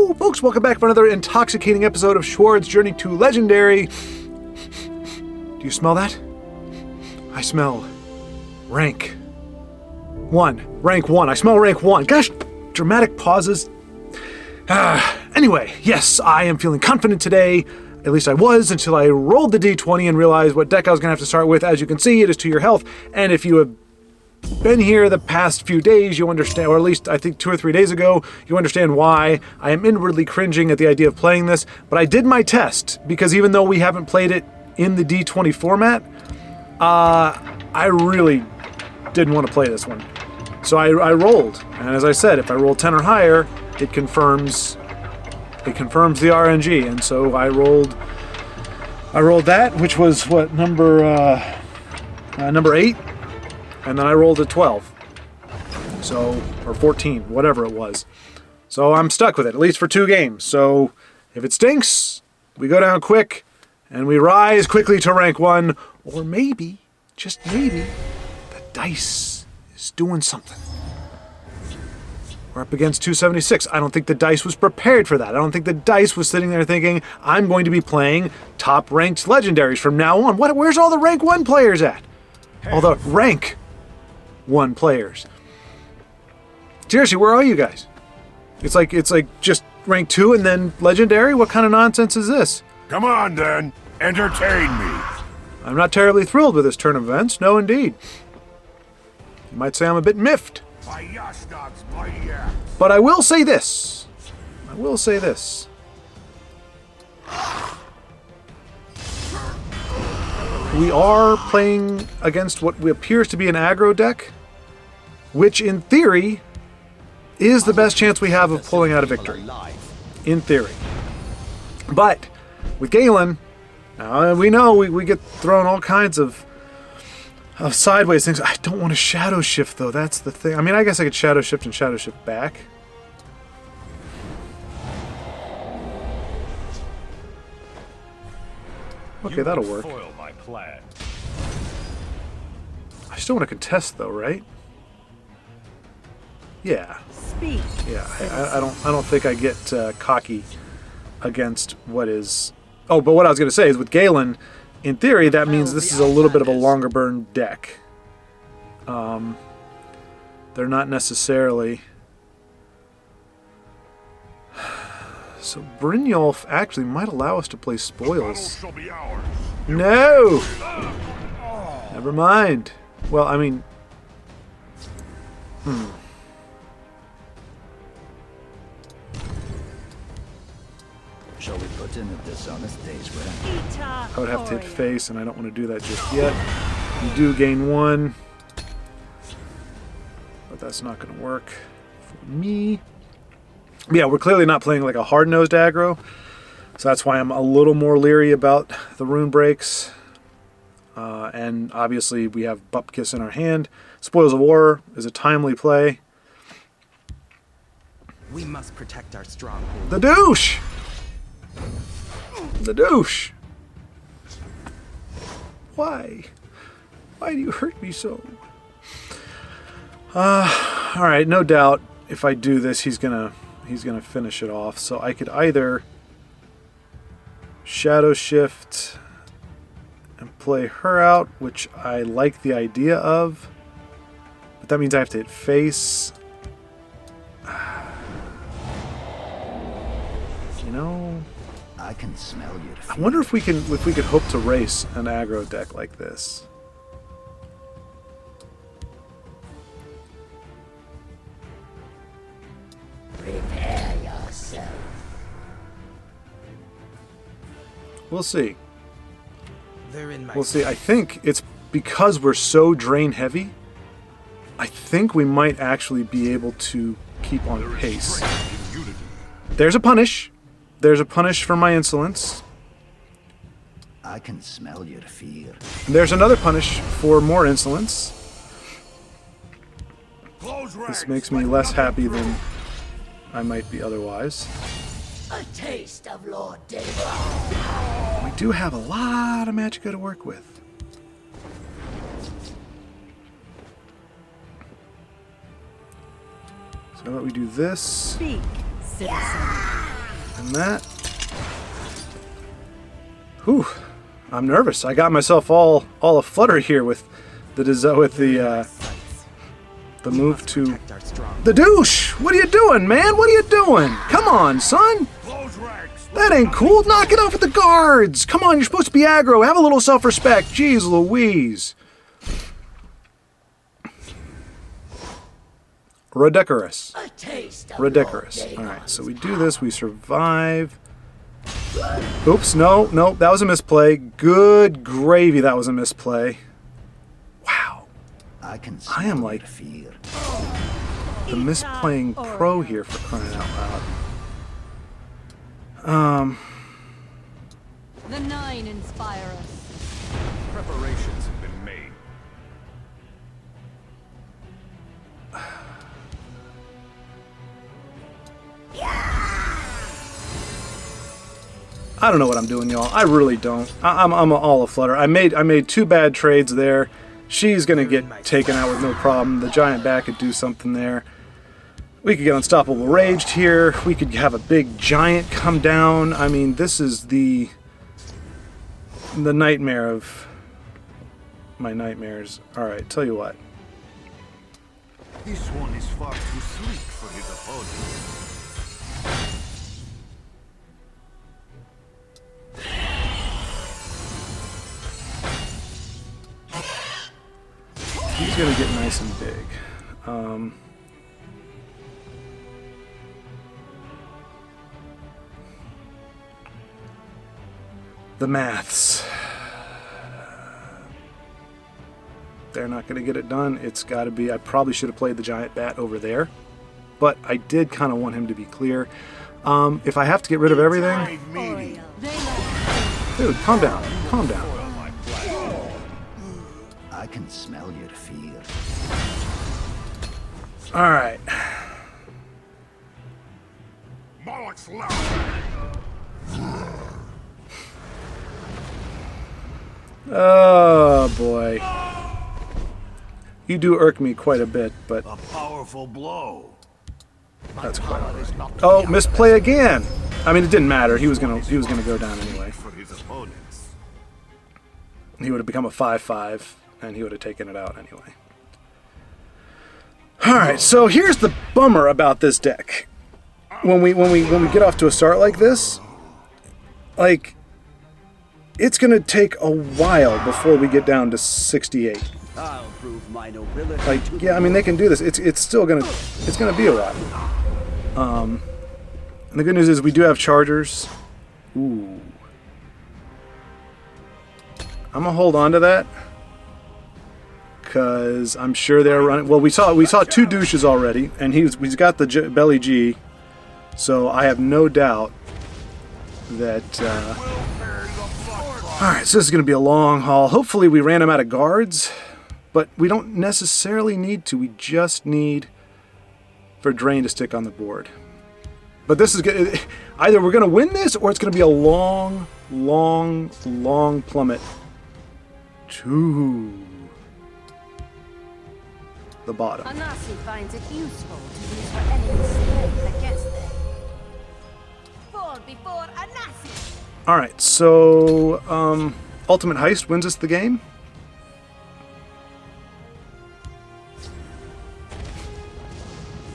Hello, folks. Welcome back for another intoxicating episode of Schwaaard's Journey to Legendary. Do you smell that? I smell rank 1. Rank 1. I smell rank 1. Gosh, dramatic pauses. Anyway, yes, I am feeling confident today. At least I was until I rolled the d20 and realized what deck I was going to have to start with. As you can see, it is to your health. And if you have been here the past few days, you understand, or at least I think 2 or 3 days ago, you understand why I am inwardly cringing at the idea of playing this. But I did my test, because even though we haven't played it in the D20 format, I really didn't want to play this one. So I rolled, and as I said, if I roll 10 or higher, it confirms the RNG, and so I rolled that, which was what, number 8. And then I rolled a 12. So, or 14, whatever it was. So I'm stuck with it, at least for 2 games. So if it stinks, we go down quick, and we rise quickly to rank 1. Or maybe, just maybe, the dice is doing something. We're up against 276. I don't think the dice was prepared for that. I don't think the dice was sitting there thinking, I'm going to be playing top-ranked legendaries from now on. Where's all the rank 1 players at? All the rank 1 players. Seriously, where are you guys? It's like just rank 2 and then legendary? What kind of nonsense is this? Come on then, entertain me. I'm not terribly thrilled with this turn of events. No, indeed. You might say I'm a bit miffed. But I will say this. We are playing against what appears to be an aggro deck, which in theory is the best chance we have of pulling out a victory. In theory. But with Galen, we know we get thrown all kinds of sideways things. I don't want to shadow shift, though. That's the thing. I mean, I guess I could shadow shift and shadow shift back. Okay, that'll work. I still want to contest, though, right? Yeah. Speak. Yeah. I don't think I get cocky against what is. Oh, but what I was going to say is with Galen, in theory, that means this is a little bit of a longer burn deck. They're not necessarily. So Brynjolf actually might allow us to play spoils. No! Never mind. Well, I mean... Shall we put in a dishonest day's rent? I would have to hit face, and I don't want to do that just yet. You do gain 1. But that's not going to work for me. Yeah, we're clearly not playing like a hard-nosed aggro, so that's why I'm a little more leery about the rune breaks. And obviously we have Bupkis in our hand. Spoils of War is a timely play. We must protect our stronghold. The douche! The douche! Why? Why do you hurt me so? Alright, no doubt if I do this he's gonna finish it off. So I could either shadow shift and play her out, which I like the idea of, but that means I have to hit face. You know, I can smell you. I wonder if we could hope to race an aggro deck like this. Prepare yourself. We'll see. They're in my We'll see. I think it's because we're so drain heavy. I think we might actually be able to keep on pace. There's a punish. There's a punish for my insolence. I can smell your fear. And there's another punish for more insolence. This makes me less happy than I might be otherwise. A taste of Lord David. We do have a lot of magicka to work with. So how about we do this? Speak, citizen. And that. Whew. I'm nervous. I got myself all aflutter here with the move to Protect our stronghold. the douche. What are you doing, man? What are you doing? Come on, son. Close ranks. That ain't cool. Knock it off with the guards. Come on, you're supposed to be aggro. Have a little self-respect. Jeez Louise. Ridiculous. A taste of Ridiculous. Lord All right, Daemon's so we do this. We survive. Oops, no, that was a misplay. Good gravy, that was a misplay. Wow, I can I am smell like your fear. the misplaying pro here for crying out loud. The Nine inspire us. Preparations have been made. I don't know what I'm doing, y'all. I really don't. I'm all aflutter. I made 2 bad trades there. She's gonna get taken out with no problem. The giant bat could do something there. We could get unstoppable raged here. We could have a big giant come down. I mean, this is the nightmare of my nightmares. All right, tell you what. This one is far too sleek for his opponent. He's gonna get nice and big. The maths. They're not gonna get it done. It's gotta be. I probably should have played the giant bat over there, but I did kind of want him to be clear. If I have to get rid of everything, Trade meaty. dude, calm down. Calm down. Spoil my plan. I can smell your fear. All right. Moloch's loud. Oh boy. You do irk me quite a bit, but A powerful blow. that's quite all right. Oh, misplay again. I mean, it didn't matter. He was gonna go down anyway. For his opponents. He would have become a 5/5, and he would have taken it out anyway. All right, so here's the bummer about this deck. When we get off to a start like this, like, it's gonna take a while before we get down to 68. I'll prove my nobility. Like, yeah, I mean, they can do this. It's still gonna be a while. And the good news is we do have chargers. Ooh. I'm gonna hold on to that because I'm sure they're running. Well, we saw 2 douches already, and he's got the belly G, so I have no doubt that. All right, so this is gonna be a long haul. Hopefully, we ran him out of guards, but we don't necessarily need to. We just need for Drain to stick on the board. But this is good. Either we're gonna win this, or it's gonna be a long, long, long plummet to the bottom. Anasi finds it useful to use her enemy's strength against them. Fall before Anasi! All right, so Ultimate Heist wins us the game.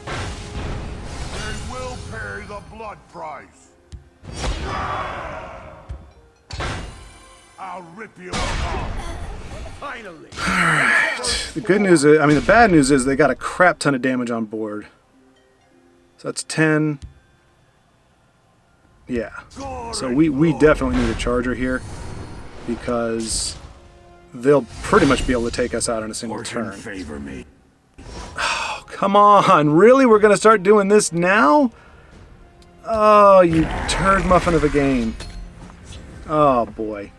And will pay the blood price. I'll rip you apart. Finally. The good news is, I mean, the bad news is they got a crap ton of damage on board. So that's 10. Yeah. So we definitely need a charger here because they'll pretty much be able to take us out in a single turn. Favor me. Oh, come on. Really? We're going to start doing this now? Oh, you turd muffin of a game. Oh, boy.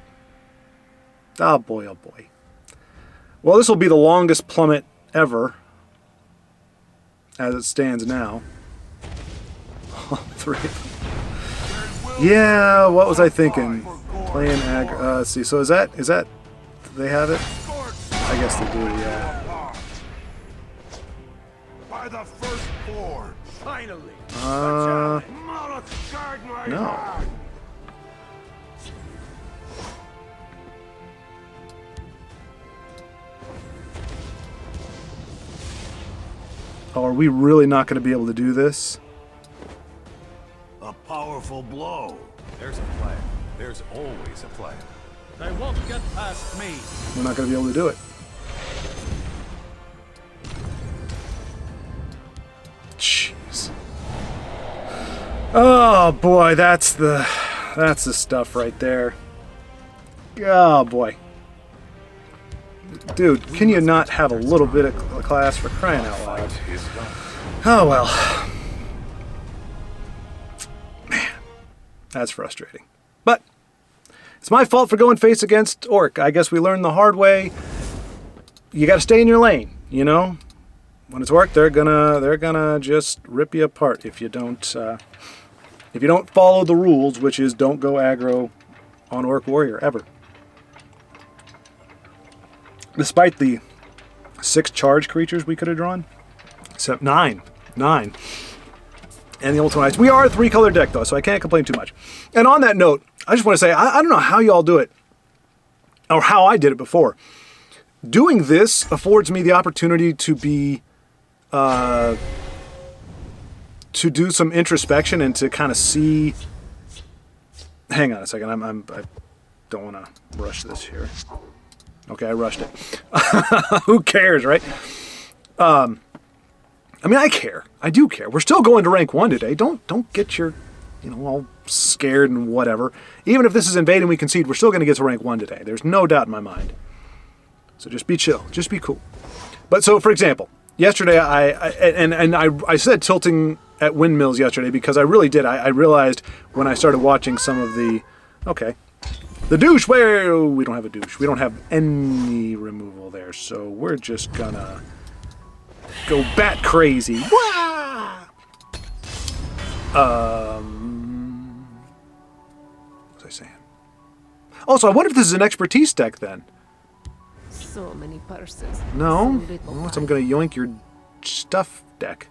Oh, boy, oh, boy. Well, this will be the longest plummet ever, as it stands now. All 3 of them. Yeah, what was I thinking? Playing let's see, so is that, do they have it? I guess they do, yeah. By the first board. Finally. Moloch guard my No. heart. Oh, are we really not going to be able to do this? A powerful blow. There's a plan. There's always a plan. They won't get past me. We're not going to be able to do it. Jeez. Oh boy, that's the stuff right there. Oh boy. Dude, can you not have a little bit of class for crying out loud? Oh well. Man, that's frustrating. But it's my fault for going face against Orc. I guess we learned the hard way. You got to stay in your lane, you know? When it's Orc, they're gonna just rip you apart if you don't follow the rules, which is don't go aggro on Orc Warrior ever. Despite the 6 charge creatures we could have drawn, except 9, and the Ultimate. We are a 3-color deck though, so I can't complain too much. And on that note, I just want to say I don't know how y'all do it, or how I did it before. Doing this affords me the opportunity to be to do some introspection and to kind of see. Hang on a second. I don't want to rush this here. Okay, I rushed it. Who cares, right? I mean, I care. I do care. We're still going to rank 1 today. Don't get your, all scared and whatever. Even if this is invade and we concede, we're still going to get to rank 1 today. There's no doubt in my mind. So just be chill. Just be cool. But so, for example, yesterday I said tilting at windmills yesterday because I really did. I realized when I started watching some of the... Okay. The douche, where we don't have a douche. We don't have any removal there, so we're just gonna go bat crazy. Wah! What was I saying? Also, I wonder if this is an expertise deck then. So many purses. No, So little unless I'm gonna yoink your stuff deck.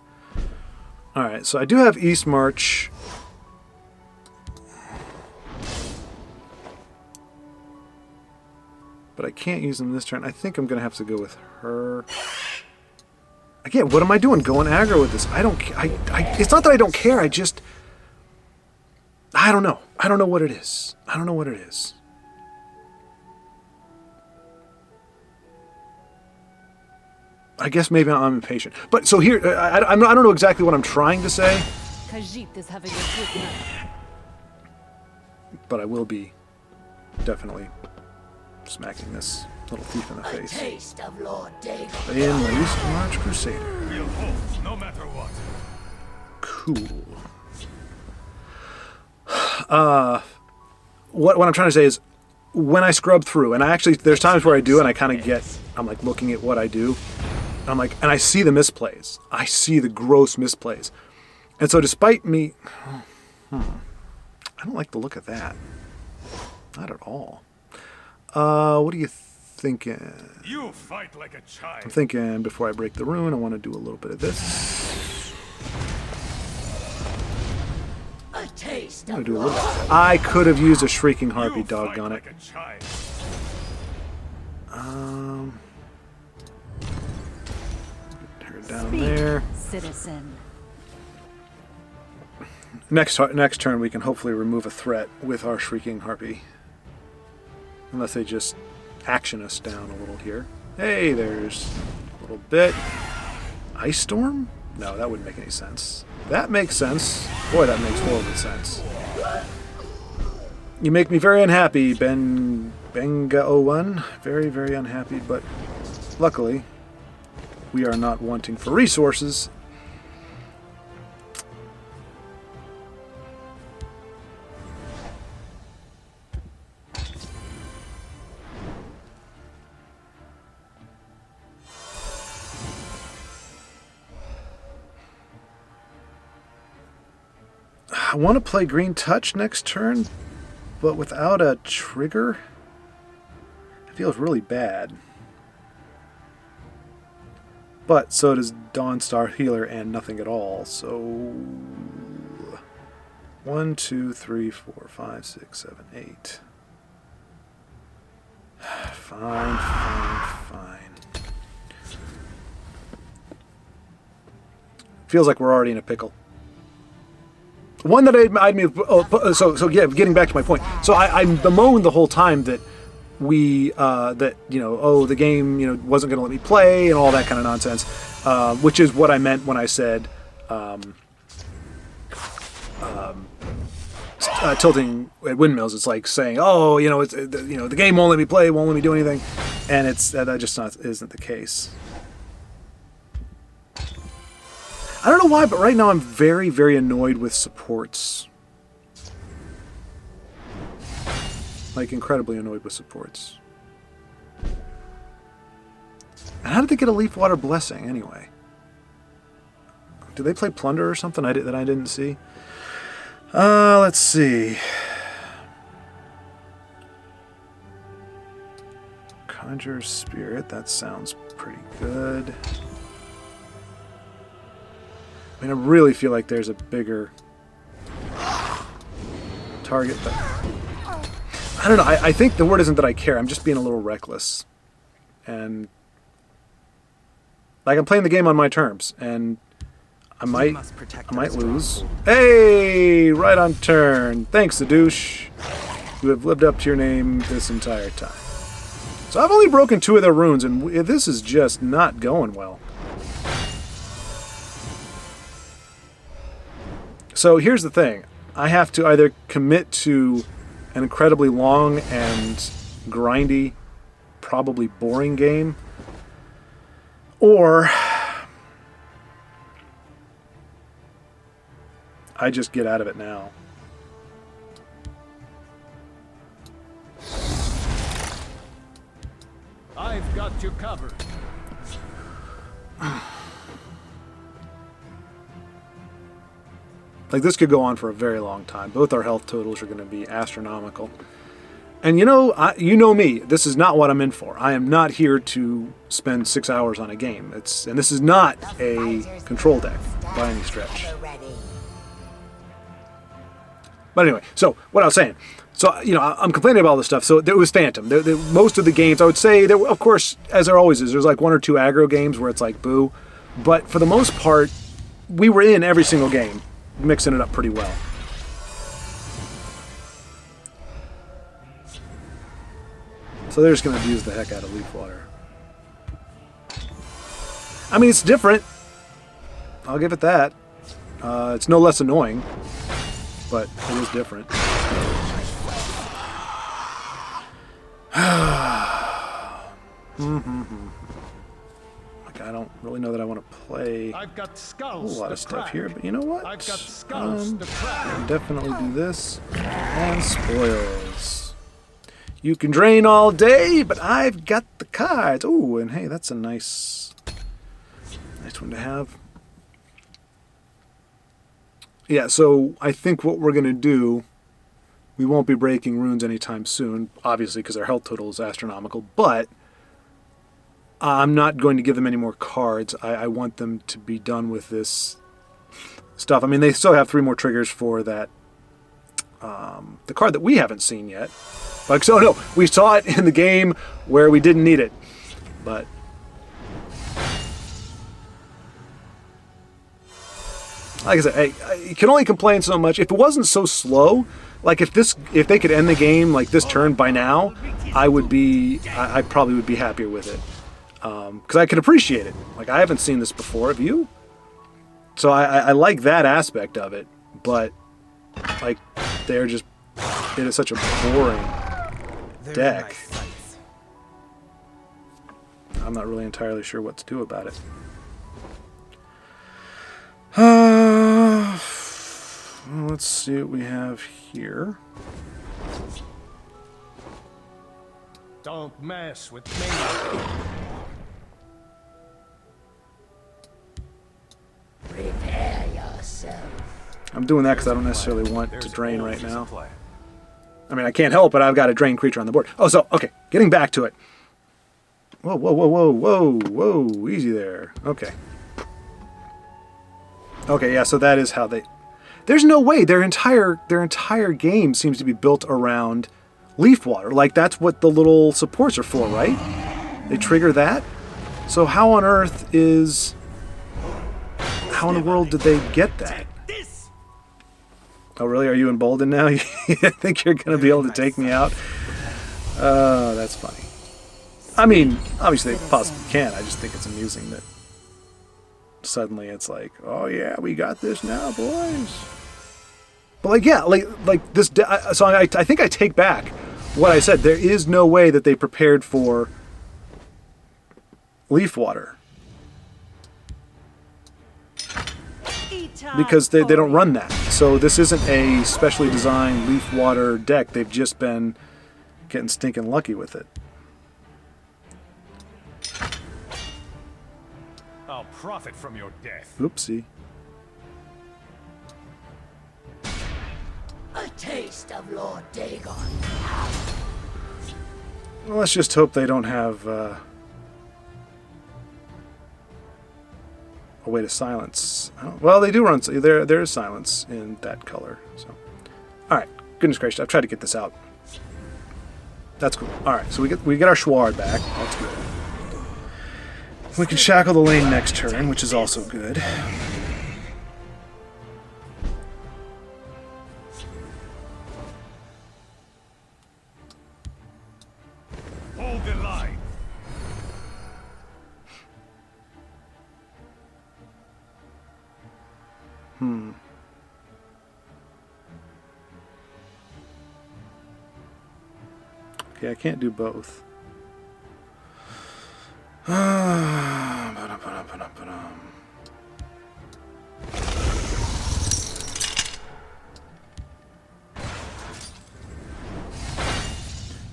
All right, so I do have East March. But I can't use them this turn. I think I'm going to have to go with her. Again, what am I doing? Going aggro with this? I don't care. It's not that I don't care. I don't know. I don't know what it is. I don't know what it is. I guess maybe I'm impatient. But so here, I don't know exactly what I'm trying to say. Khajiit is having a good night. But I will be definitely smacking this little thief in the A face. taste of Lord David. In my East March Crusader. We'll hold, no matter what. Cool. What I'm trying to say is, when I scrub through, and there's times where I do, and I kind of I'm like looking at what I do. I'm like, and I see the misplays. I see the gross misplays. And so despite me, I don't like the look of that. Not at all. What are you thinking? You fight like a child. I'm thinking before I break the rune, I want to do a little bit of this. A taste I'm of gonna do a Lord little. I could have used a shrieking harpy, You doggone it. fight like a child. Get her down there. Citizen. Next turn, we can hopefully remove a threat with our shrieking harpy. Unless they just action us down a little here. Hey, there's a little bit. Ice Storm? No, that wouldn't make any sense. That makes sense. Boy, that makes horrible sense. You make me very unhappy, Benga01. Very, very unhappy, but luckily, we are not wanting for resources. I want to play Green Touch next turn, but without a trigger, it feels really bad. But so does Dawnstar Healer and nothing at all, so... 1, 2, 3, 4, 5, 6, 7, 8. Fine, fine, fine. Feels like we're already in a pickle. One that I'd made. Oh, so yeah. Getting back to my point. So I bemoaned the whole time that the game wasn't going to let me play and all that kind of nonsense, which is what I meant when I said tilting at windmills. It's like saying, oh, the game won't let me play, won't let me do anything, and that just isn't the case. I don't know why, but right now I'm very, very annoyed with supports. Like, incredibly annoyed with supports. And how did they get a Leafwater Blessing, anyway? Did they play Plunder or something that I didn't see? Let's see. Conjure Spirit, that sounds pretty good. I mean, I really feel like there's a bigger target, but I don't know. I think the word isn't that I care. I'm just being a little reckless. And like, I'm playing the game on my terms, and I might lose. Hey, right on turn. Thanks, the douche. You have lived up to your name this entire time. So I've only broken 2 of their runes, and this is just not going well. So here's the thing. I have to either commit to an incredibly long and grindy, probably boring game, or I just get out of it now. I've got you covered. Like, this could go on for a very long time. Both our health totals are going to be astronomical. And you know me. This is not what I'm in for. I am not here to spend 6 hours on a game. And this is not a control deck by any stretch. But anyway, so what I was saying. So, I'm complaining about all this stuff. So it was Phantom. Most of the games, I would say, there, of course, as there always is, there's like 1 or 2 aggro games where it's like, boo. But for the most part, we were in every single game, mixing it up pretty well. So they're just going to abuse the heck out of Leafwater. I mean, it's different. I'll give it that. It's no less annoying, but it is different. Like, I don't really know that I want to play I've got a skulls whole lot of stuff here, but you know what? I've got skulls to crack. I'll definitely do this. And spoils. You can drain all day, but I've got the cards. Ooh, and hey, that's a nice one to have. Yeah, so I think what we're going to do, we won't be breaking runes anytime soon, obviously, because our health total is astronomical, but I'm not going to give them any more cards. I want them to be done with this stuff. I mean, they still have 3 more triggers for that, the card that we haven't seen yet. Like, so no, we saw it in the game where we didn't need it, but like I said, you can only complain so much. If it wasn't so slow, like if they could end the game like this turn by now, I probably would be happier with it, because I could appreciate it. Like, I haven't seen this before, have you? So I like that aspect of it, but like it is such a boring deck. I'm not really entirely sure what to do about it. Let's see what we have here. Don't mess with me. Prepare yourself. I'm doing that because I don't necessarily want to drain right now. I mean, I can't help it. I've got a drain creature on the board. Oh, so, okay. Getting back to it. Whoa, whoa, whoa, whoa, whoa, whoa. Easy there. Okay. Okay, yeah, so that is how they There's no way their entire game seems to be built around leaf water. Like, that's what the little supports are for, right? They trigger that? So how on earth is... How in the world did they get that? Oh, really? Are you emboldened now? You think you're going to be able to take me out? That's funny. I mean, obviously they possibly can. I just think it's amusing that suddenly it's like, oh yeah, we got this now, boys. But like, yeah, like this. So I think I take back what I said. There is no way that they prepared for leaf water. Because they don't run that. So this isn't a specially designed leaf water deck. They've just been getting stinking lucky with it. I'll profit from your death. Oopsie. A taste of Lord Dagon. Well, let's just hope they don't have a way to silence. Well, they do run. There is silence in that color. So, all right. Goodness gracious, I've tried to get this out. That's cool. All right, so we get our Schwaaard back. That's good. We can shackle the lane next turn, which is also good. Hold the line. Okay, I can't do both.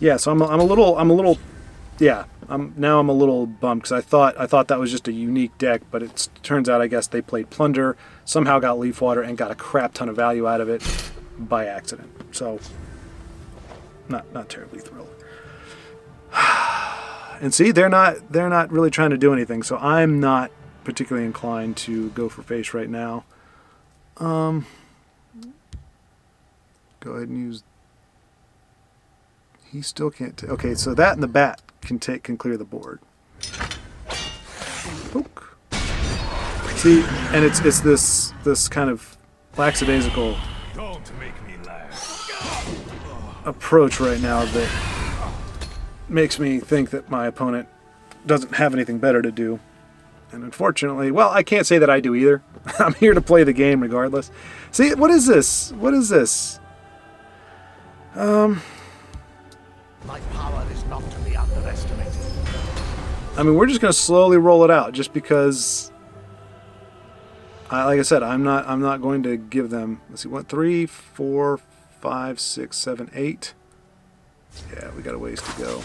Yeah, so I'm a little, yeah. Now I'm a little bummed because I thought that was just a unique deck, but it turns out I guess they played Plunder, somehow got Leaf Water, and got a crap ton of value out of it by accident. So not terribly thrilled. And see, they're not really trying to do anything, so I'm not particularly inclined to go for face right now. Go ahead and use. He still can't. Okay, so that and the bat can clear the board. Poke. See, and it's this kind of lackadaisical Don't make me laugh. approach right now that makes me think that my opponent doesn't have anything better to do. And unfortunately, well, I can't say that I do either. I'm here to play the game regardless. See, what is this? What is this? My power is not to be underestimated. I mean, we're just going to slowly roll it out just because, like I said, I'm not going to give them, let's see, 1, 3, 4, 5, 6, 7, 8. Yeah, we got a ways to go.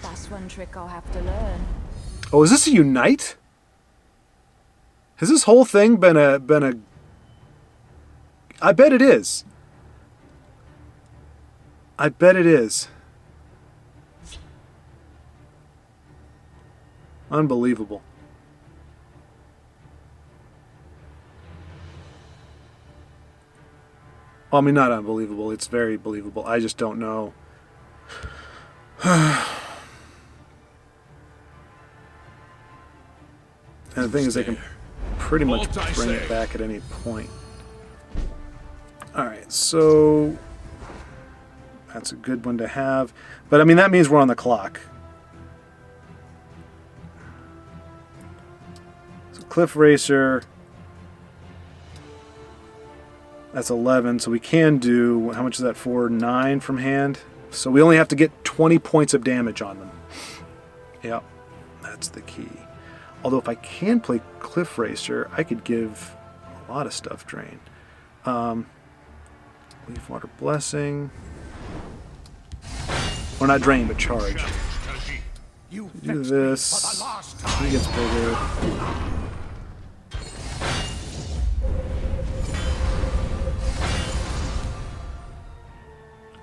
That's one trick I'll have to learn. Oh, is this a Unite? Has this whole thing been a... I bet it is. I bet it is. Unbelievable. Well, I mean, not unbelievable. It's very believable. I just don't know. And the thing is, they can pretty much bring it back at any point. Alright, so that's a good one to have. But, I mean, that means we're on the clock. So, Cliff Racer. That's 11, so we can do, how much is that for? 9 from hand? So we only have to get 20 points of damage on them. Yep, that's the key. Although if I can play Cliff Racer, I could give a lot of stuff drain. Leaf Water Blessing. Or not drain, but charge. You Do vexed me this. for the last He time. gets bigger.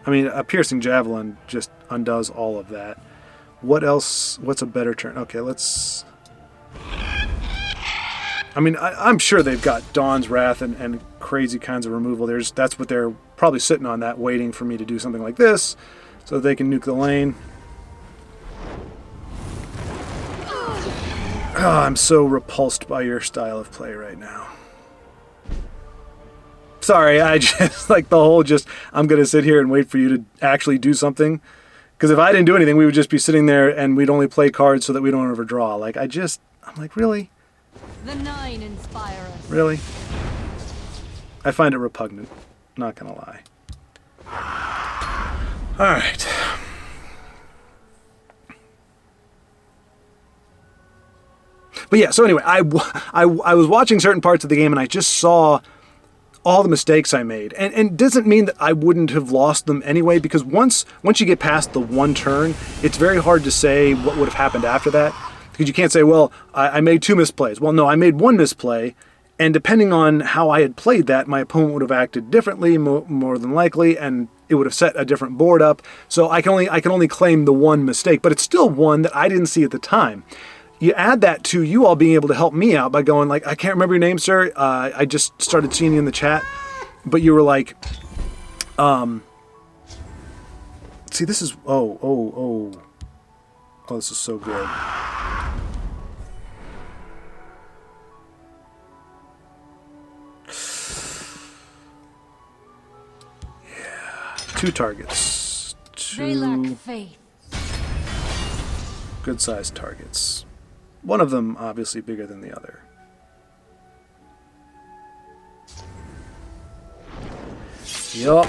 I mean, a Piercing Javelin just undoes all of that. What else? What's a better turn? Okay, let's... I mean, I'm sure they've got Dawn's Wrath and crazy kinds of removal. That's what they're probably sitting on, that waiting for me to do something like this so they can nuke the lane. Oh, I'm so repulsed by your style of play right now. Sorry, I just, like the whole I'm going to sit here and wait for you to actually do something. Because if I didn't do anything, we would just be sitting there and we'd only play cards so that we don't overdraw. Like, I'm like, really? The nine inspire us. Really? I find it repugnant. Not gonna lie. Alright. But yeah, so anyway, I was watching certain parts of the game and I just saw all the mistakes I made. And it doesn't mean that I wouldn't have lost them anyway, because once you get past the one turn, it's very hard to say what would have happened after that. Because you can't say, well, I made 2 misplays. Well, no, I made 1 misplay, and depending on how I had played that, my opponent would have acted differently, more than likely, and it would have set a different board up. So I can only claim the 1 mistake, but it's still one that I didn't see at the time. You add that to you all being able to help me out by going like, I can't remember your name, sir. I just started seeing you in the chat, but you were like, see, this is, oh, this is so good. Yeah, 2 targets. 2 They lack faith. good-sized targets. One of them obviously bigger than the other. Yup.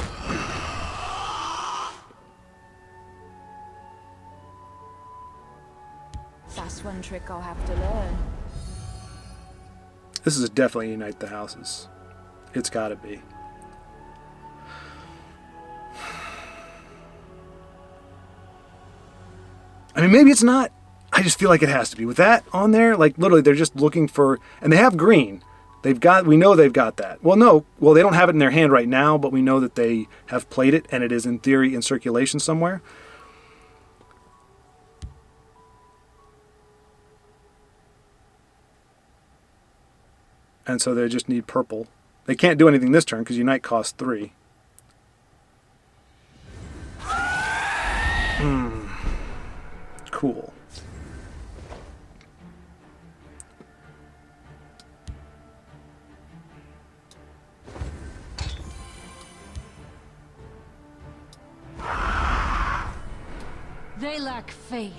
That's one trick I'll have to learn. This is definitely Unite the Houses. It's gotta be. I mean, maybe it's not. I just feel like it has to be. With that on there, like literally they're just looking for, and they have green. We know they've got that. Well, no, they don't have it in their hand right now, but we know that they have played it and it is in theory in circulation somewhere. And so they just need purple. They can't do anything this turn because Unite costs 3. Cool. They lack faith.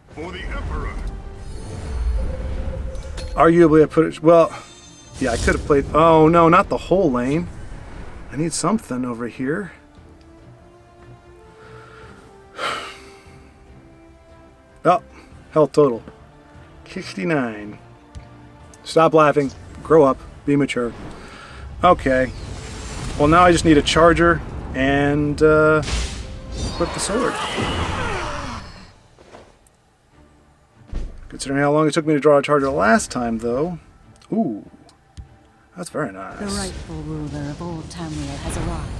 For the Emperor. Arguably, I put it. Well, yeah, I could have played. Oh no, not the whole lane. I need something over here. Oh, health total 69. Stop laughing. Grow up. Be mature. Okay. Well, now I just need a charger and equip the sword. Considering how long it took me to draw a charger last time, though. Ooh. That's very nice. The rightful ruler of Old Tamriel has arrived.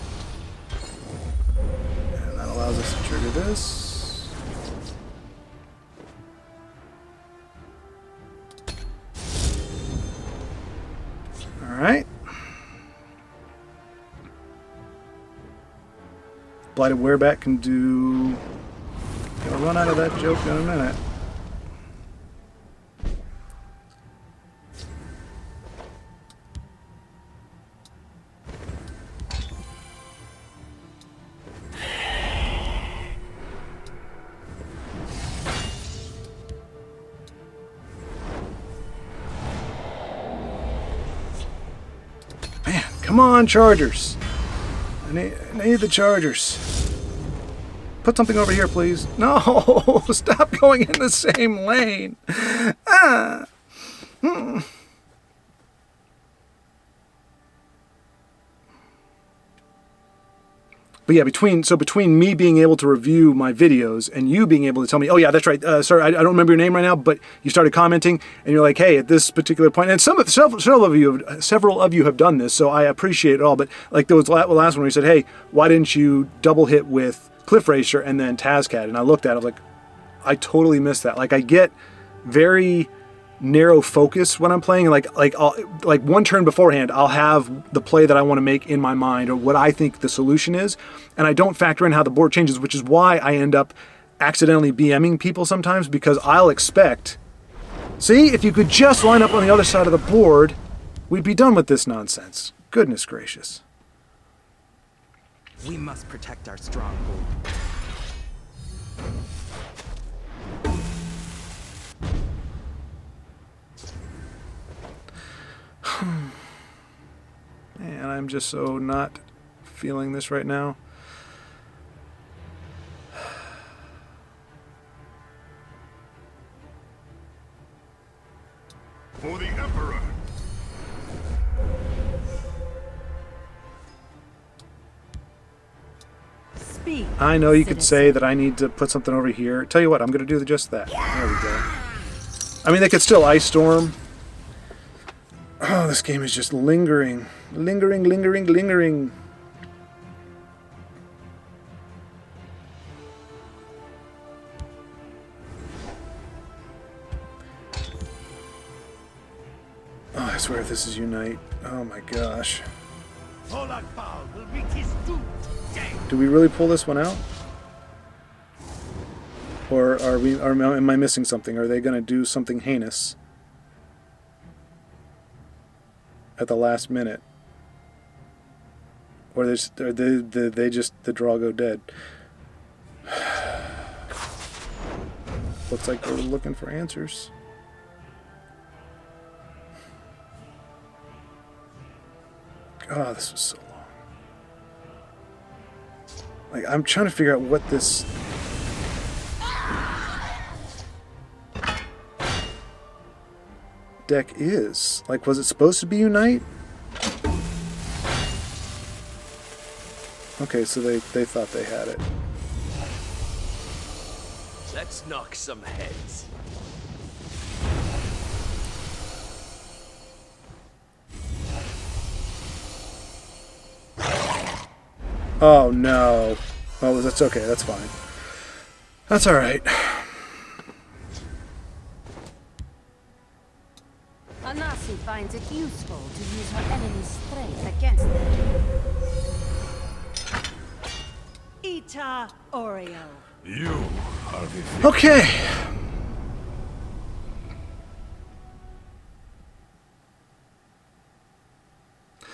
And that allows us to trigger this. Alright. Blighted Wereback can do... Gonna run out of that joke in a minute. Come on, Chargers. I need the Chargers. Put something over here, please. No, stop going in the same lane. Ah. But yeah, between me being able to review my videos and you being able to tell me, oh yeah, that's right, sorry, I don't remember your name right now, but you started commenting and you're like, hey, at this particular point, and several of you have done this, so I appreciate it all. But like there was the last one where you said, hey, why didn't you double hit with Cliff Racer and then Tazcat? And I looked at it, I was like, I totally miss that. Like, I get very narrow focus when I'm playing. Like one turn beforehand, I'll have the play that I want to make in my mind or what I think the solution is, and I don't factor in how the board changes, which is why I end up accidentally BMing people sometimes, because I'll expect, see, if you could just line up on the other side of the board, we'd be done with this nonsense. Goodness gracious. We must protect our stronghold. Man, I'm just so not feeling this right now. For the Emperor. Speak. I know you could citizen. say that I need to put something over here. Tell you what, I'm going to do just that. There we go. I mean, they could still Ice Storm. Oh, this game is just lingering. Lingering, lingering, lingering. Oh, I swear if this is Unite. Oh my gosh. Volakbal will meet his doom today. Do we really pull this one out? Or am I missing something? Are they going to do something heinous at the last minute? Or they just the draw go dead? Looks like they're looking for answers. God, this was so long. Like, I'm trying to figure out what this... deck is. Like, was it supposed to be Unite? Okay, so they thought they had it. Let's knock some heads. Oh no. Oh, that's okay, that's fine. That's alright. Anasi finds it useful to use her enemy's strength against them. Ita Oreo. You are the Okay.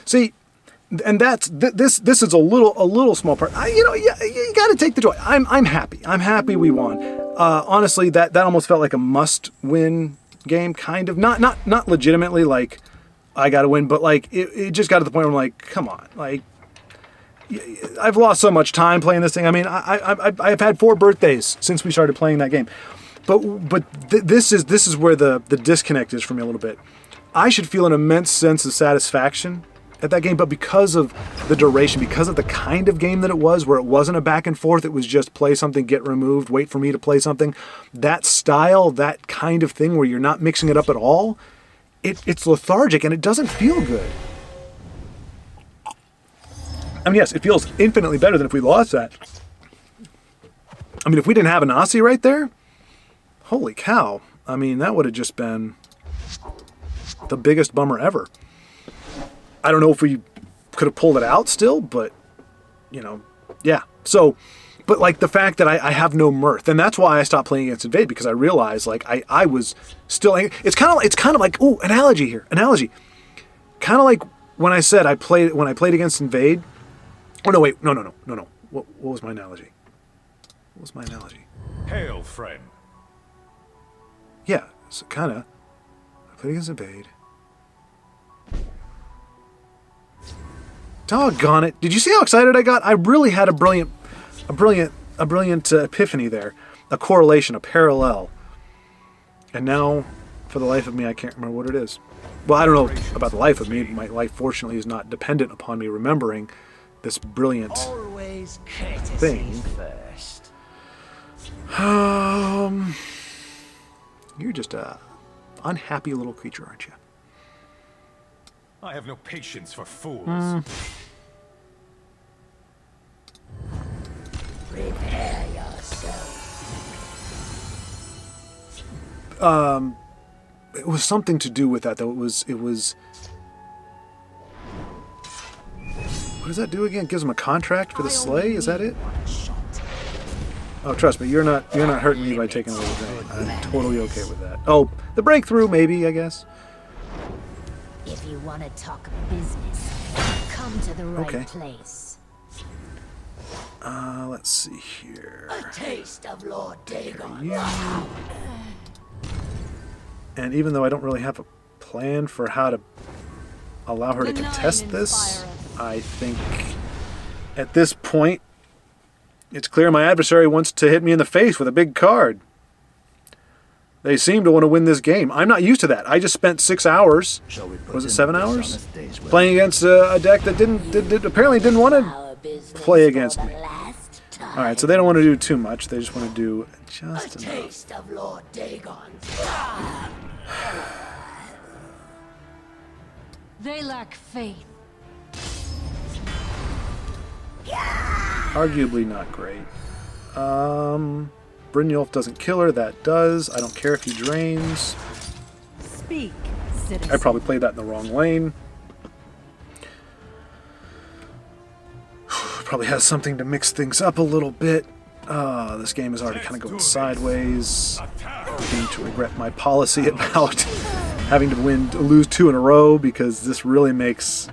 See, and that's this is a little small part. You got to take the joy. I'm happy. I'm happy we won. Honestly, that almost felt like a must-win game, kind of. Not legitimately like I got to win, but like it just got to the point where I'm like, come on, like I've lost so much time playing this thing. I mean, I've had 4 birthdays since we started playing that game, but this is where the disconnect is for me a little bit. I should feel an immense sense of satisfaction at that game, but because of the duration, because of the kind of game that it was, where it wasn't a back and forth, it was just play something, get removed, wait for me to play something. That style, that kind of thing where you're not mixing it up at all, it's lethargic and it doesn't feel good. I mean, yes, it feels infinitely better than if we lost that. I mean, if we didn't have an Aussie right there, holy cow. I mean, that would have just been the biggest bummer ever. I don't know if we could have pulled it out still, but, yeah. So, but like the fact that I have no mirth, and that's why I stopped playing against Invade, because I realized like I was still, it's kind of like, ooh, analogy here, analogy. Kind of like when I said when I played against Invade, oh no, wait, no. What was my analogy? What was my analogy? Hail, friend. Yeah, so kind of, I played against Invade. Doggone it. Did you see how excited I got? I really had a brilliant epiphany there. A correlation, a parallel. And now, for the life of me, I can't remember what it is. Well, I don't know about the life of me. My life, fortunately, is not dependent upon me remembering this brilliant Always courtesy thing. first. You're just a unhappy little creature, aren't you? I have no patience for fools. Prepare yourself. It was something to do with that, though. It was. What does that do again? It gives him a contract for the sleigh? Is that it? Oh, trust me, you're not hurting me by taking away the drain. I'm totally okay with that. Oh, the breakthrough, maybe, I guess. If you want to talk business, come to the right place. Let's see here. A taste of Lord Dagon. You. And even though I don't really have a plan for how to allow her to contest this, I think at this point it's clear my adversary wants to hit me in the face with a big card. They seem to want to win this game. I'm not used to that. I just spent 6 hours, was it 7 hours, playing against a deck that apparently didn't want to play against me. All right, so they don't want to do too much. They just want to do just enough. Taste of Lord Dagon's. They lack faith. Arguably not great. Brynjolf doesn't kill her. That does. I don't care if he drains. Speak, citizen. I probably played that in the wrong lane. Probably has something to mix things up a little bit. This game is already kind of going sideways. I'm beginning to regret my policy about having to lose 2 in a row, because this really makes...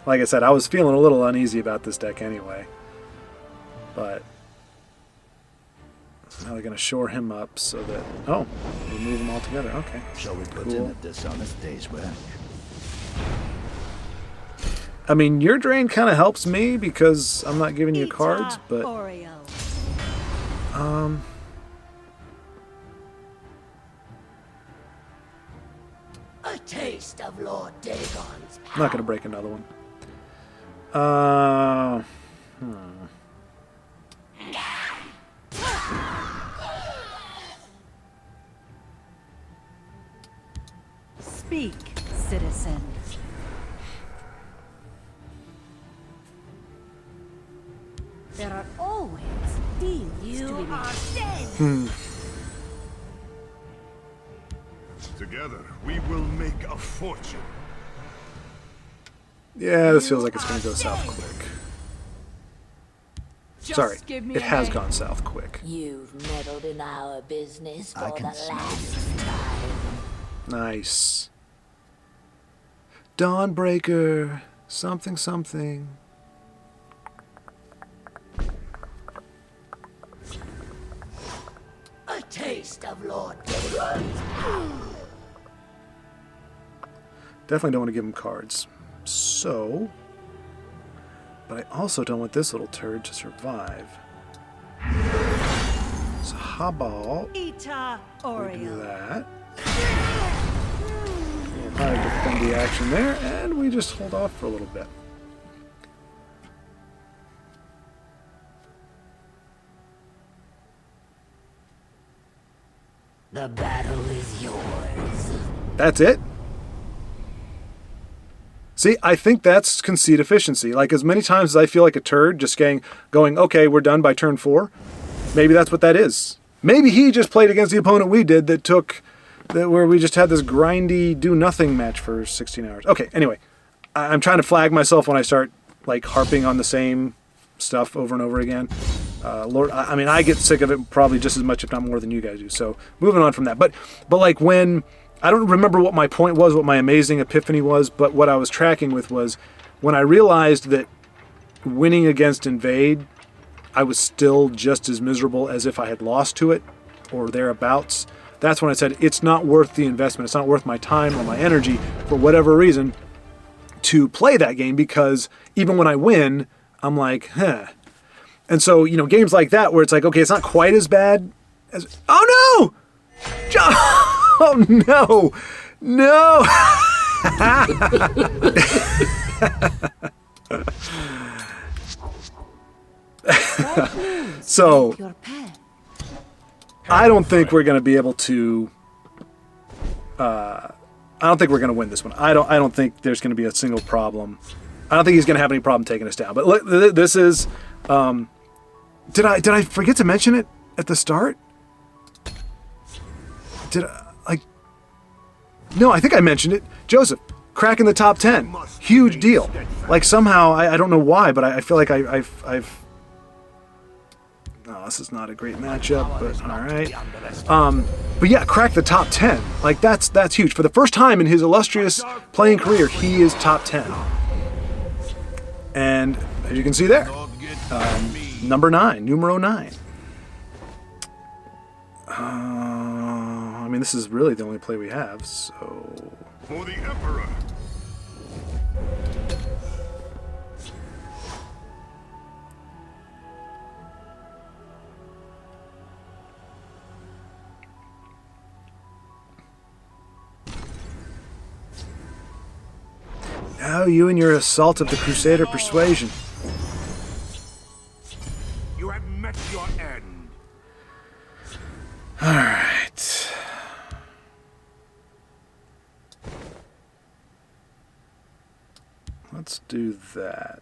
Like I said, I was feeling a little uneasy about this deck anyway. But now they're going to shore him up so that... Oh, remove him altogether. Okay. Shall we put in a dishonest day's work? I mean, your drain kind of helps me because I'm not giving you cards, but... A taste of Lord Dagon's power. I'm not going to break another one. Speak, citizen. There are always deals to be made. Together, we will make a fortune. Yeah, this feels like it's going to go south quick. Sorry, it has gone south quick. You've meddled in our business I for can the smell last time. Nice. Dawnbreaker. Something, something. A taste of Lord Dagon's power. Definitely don't want to give him cards. So... But I also don't want this little turd to survive. So Habal Ita will do Oriel. that. We'll try to defend the action there, and we just hold off for a little bit. The battle is yours. That's it? See, I think that's concede efficiency. Like, as many times as I feel like a turd just going, okay, we're done by turn 4, maybe that's what that is. Maybe he just played against the opponent we did where we just had this grindy do-nothing match for 16 hours. Okay, anyway, I'm trying to flag myself when I start, like, harping on the same stuff over and over again. Lord, I mean, I get sick of it probably just as much, if not more, than you guys do. So, moving on from that. But like, when... I don't remember what my point was, what my amazing epiphany was, but what I was tracking with was when I realized that winning against Invade, I was still just as miserable as if I had lost to it, or thereabouts. That's when I said, it's not worth the investment. It's not worth my time or my energy, for whatever reason, to play that game, because even when I win, I'm like, huh. And so, you know, games like that where it's like, okay, it's not quite as bad as... Oh, no! John! Oh, no! No! So, Your pet. I don't think we're going to be able to... I don't think we're going to win this one. I don't think there's going to be a single problem. I don't think he's going to have any problem taking us down. But look, this is... Did I forget to mention it at the start? like, no, I think I mentioned it. Joseph, cracking the top 10. Huge deal. Like, somehow, I don't know why, but I feel like I've... Oh, this is not a great matchup, but all right. But yeah, crack the top 10. Like, that's huge. For the first time in his illustrious playing career, he is top 10. And as you can see there, number 9, numero 9. I mean, this is really the only play we have, so... For the Emperor. Oh, you and your assault of the Crusader persuasion. You have met your end. All right. Let's do that.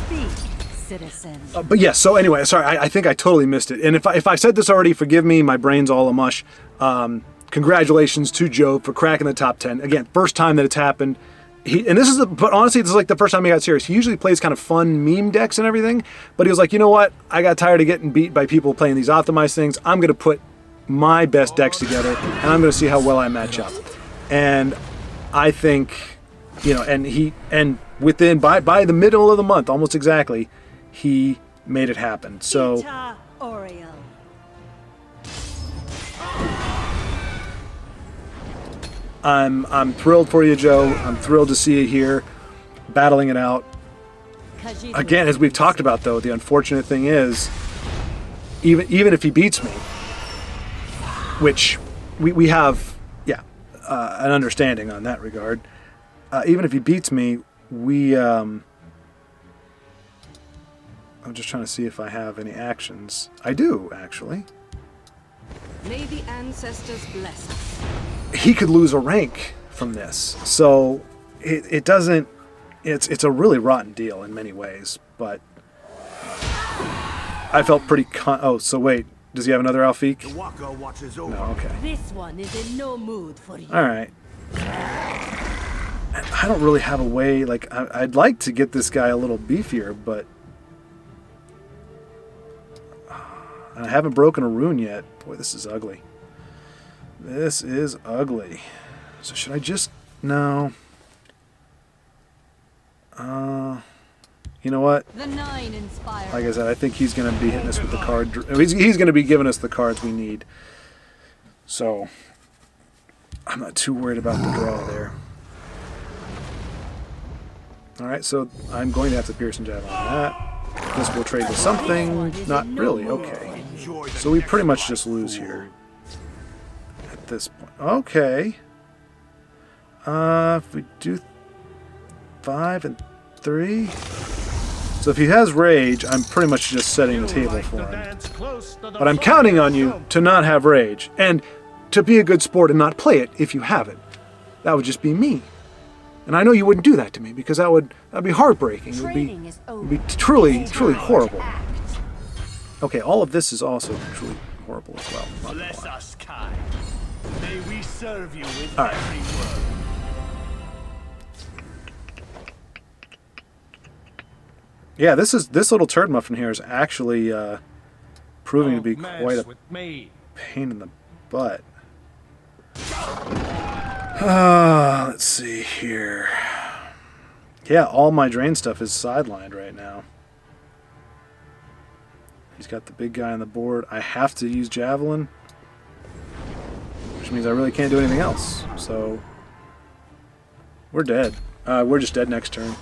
Speak, citizen. But yes, so anyway, sorry, I think I totally missed it. And if I said this already, forgive me, my brain's all a mush. Congratulations to Joe for cracking the top 10. Again, first time that it's happened. But honestly, this is like the first time he got serious. He usually plays kind of fun meme decks and everything, but he was like, you know what? I got tired of getting beat by people playing these optimized things. I'm going to put my best decks together, and I'm going to see how well I match up. And I think, you know, and within, by the middle of the month, almost exactly, he made it happen. So... Ita Oriel. I'm thrilled for you, Joe. I'm thrilled to see you here, battling it out. Again, as we've talked about, though, the unfortunate thing is, even if he beats me, which we have, an understanding on that regard. Even if he beats me, I'm just trying to see if I have any actions. I do, actually. May the ancestors bless us. He could lose a rank from this, so it doesn't. It's a really rotten deal in many ways, but I felt pretty. Oh, so wait, does he have another Alfiq? The Walker watches over. No, okay. This one is in no mood for you. All right. I don't really have a way. Like I'd like to get this guy a little beefier, but I haven't broken a rune yet. Boy, this is ugly. This is ugly. So should I just... No. You know what? The 9 inspired. Like I said, I think he's going to be hitting us with the card... He's going to be giving us the cards we need. So, I'm not too worried about the draw there. Alright, so I'm going to have to Pierce and Javelin on that. This will trade with something. Not really. Okay. So we pretty much just lose here. At this point. Okay. If we do 5 and 3. So if he has rage, I'm pretty much just setting the table for him. But I'm counting on you to not have rage. And to be a good sport and not play it if you have it. That would just be me. And I know you wouldn't do that to me because that'd be heartbreaking. It would be truly, truly horrible. Okay, all of this is also truly horrible as well. Bless us, Kai. May we serve you with all right. every word. Yeah, this little turd muffin here is actually proving to be quite a pain in the butt. Let's see here. Yeah, all my drain stuff is sidelined right now. He's got the big guy on the board. I have to use Javelin, which means I really can't do anything else. So we're dead. We're just dead next turn.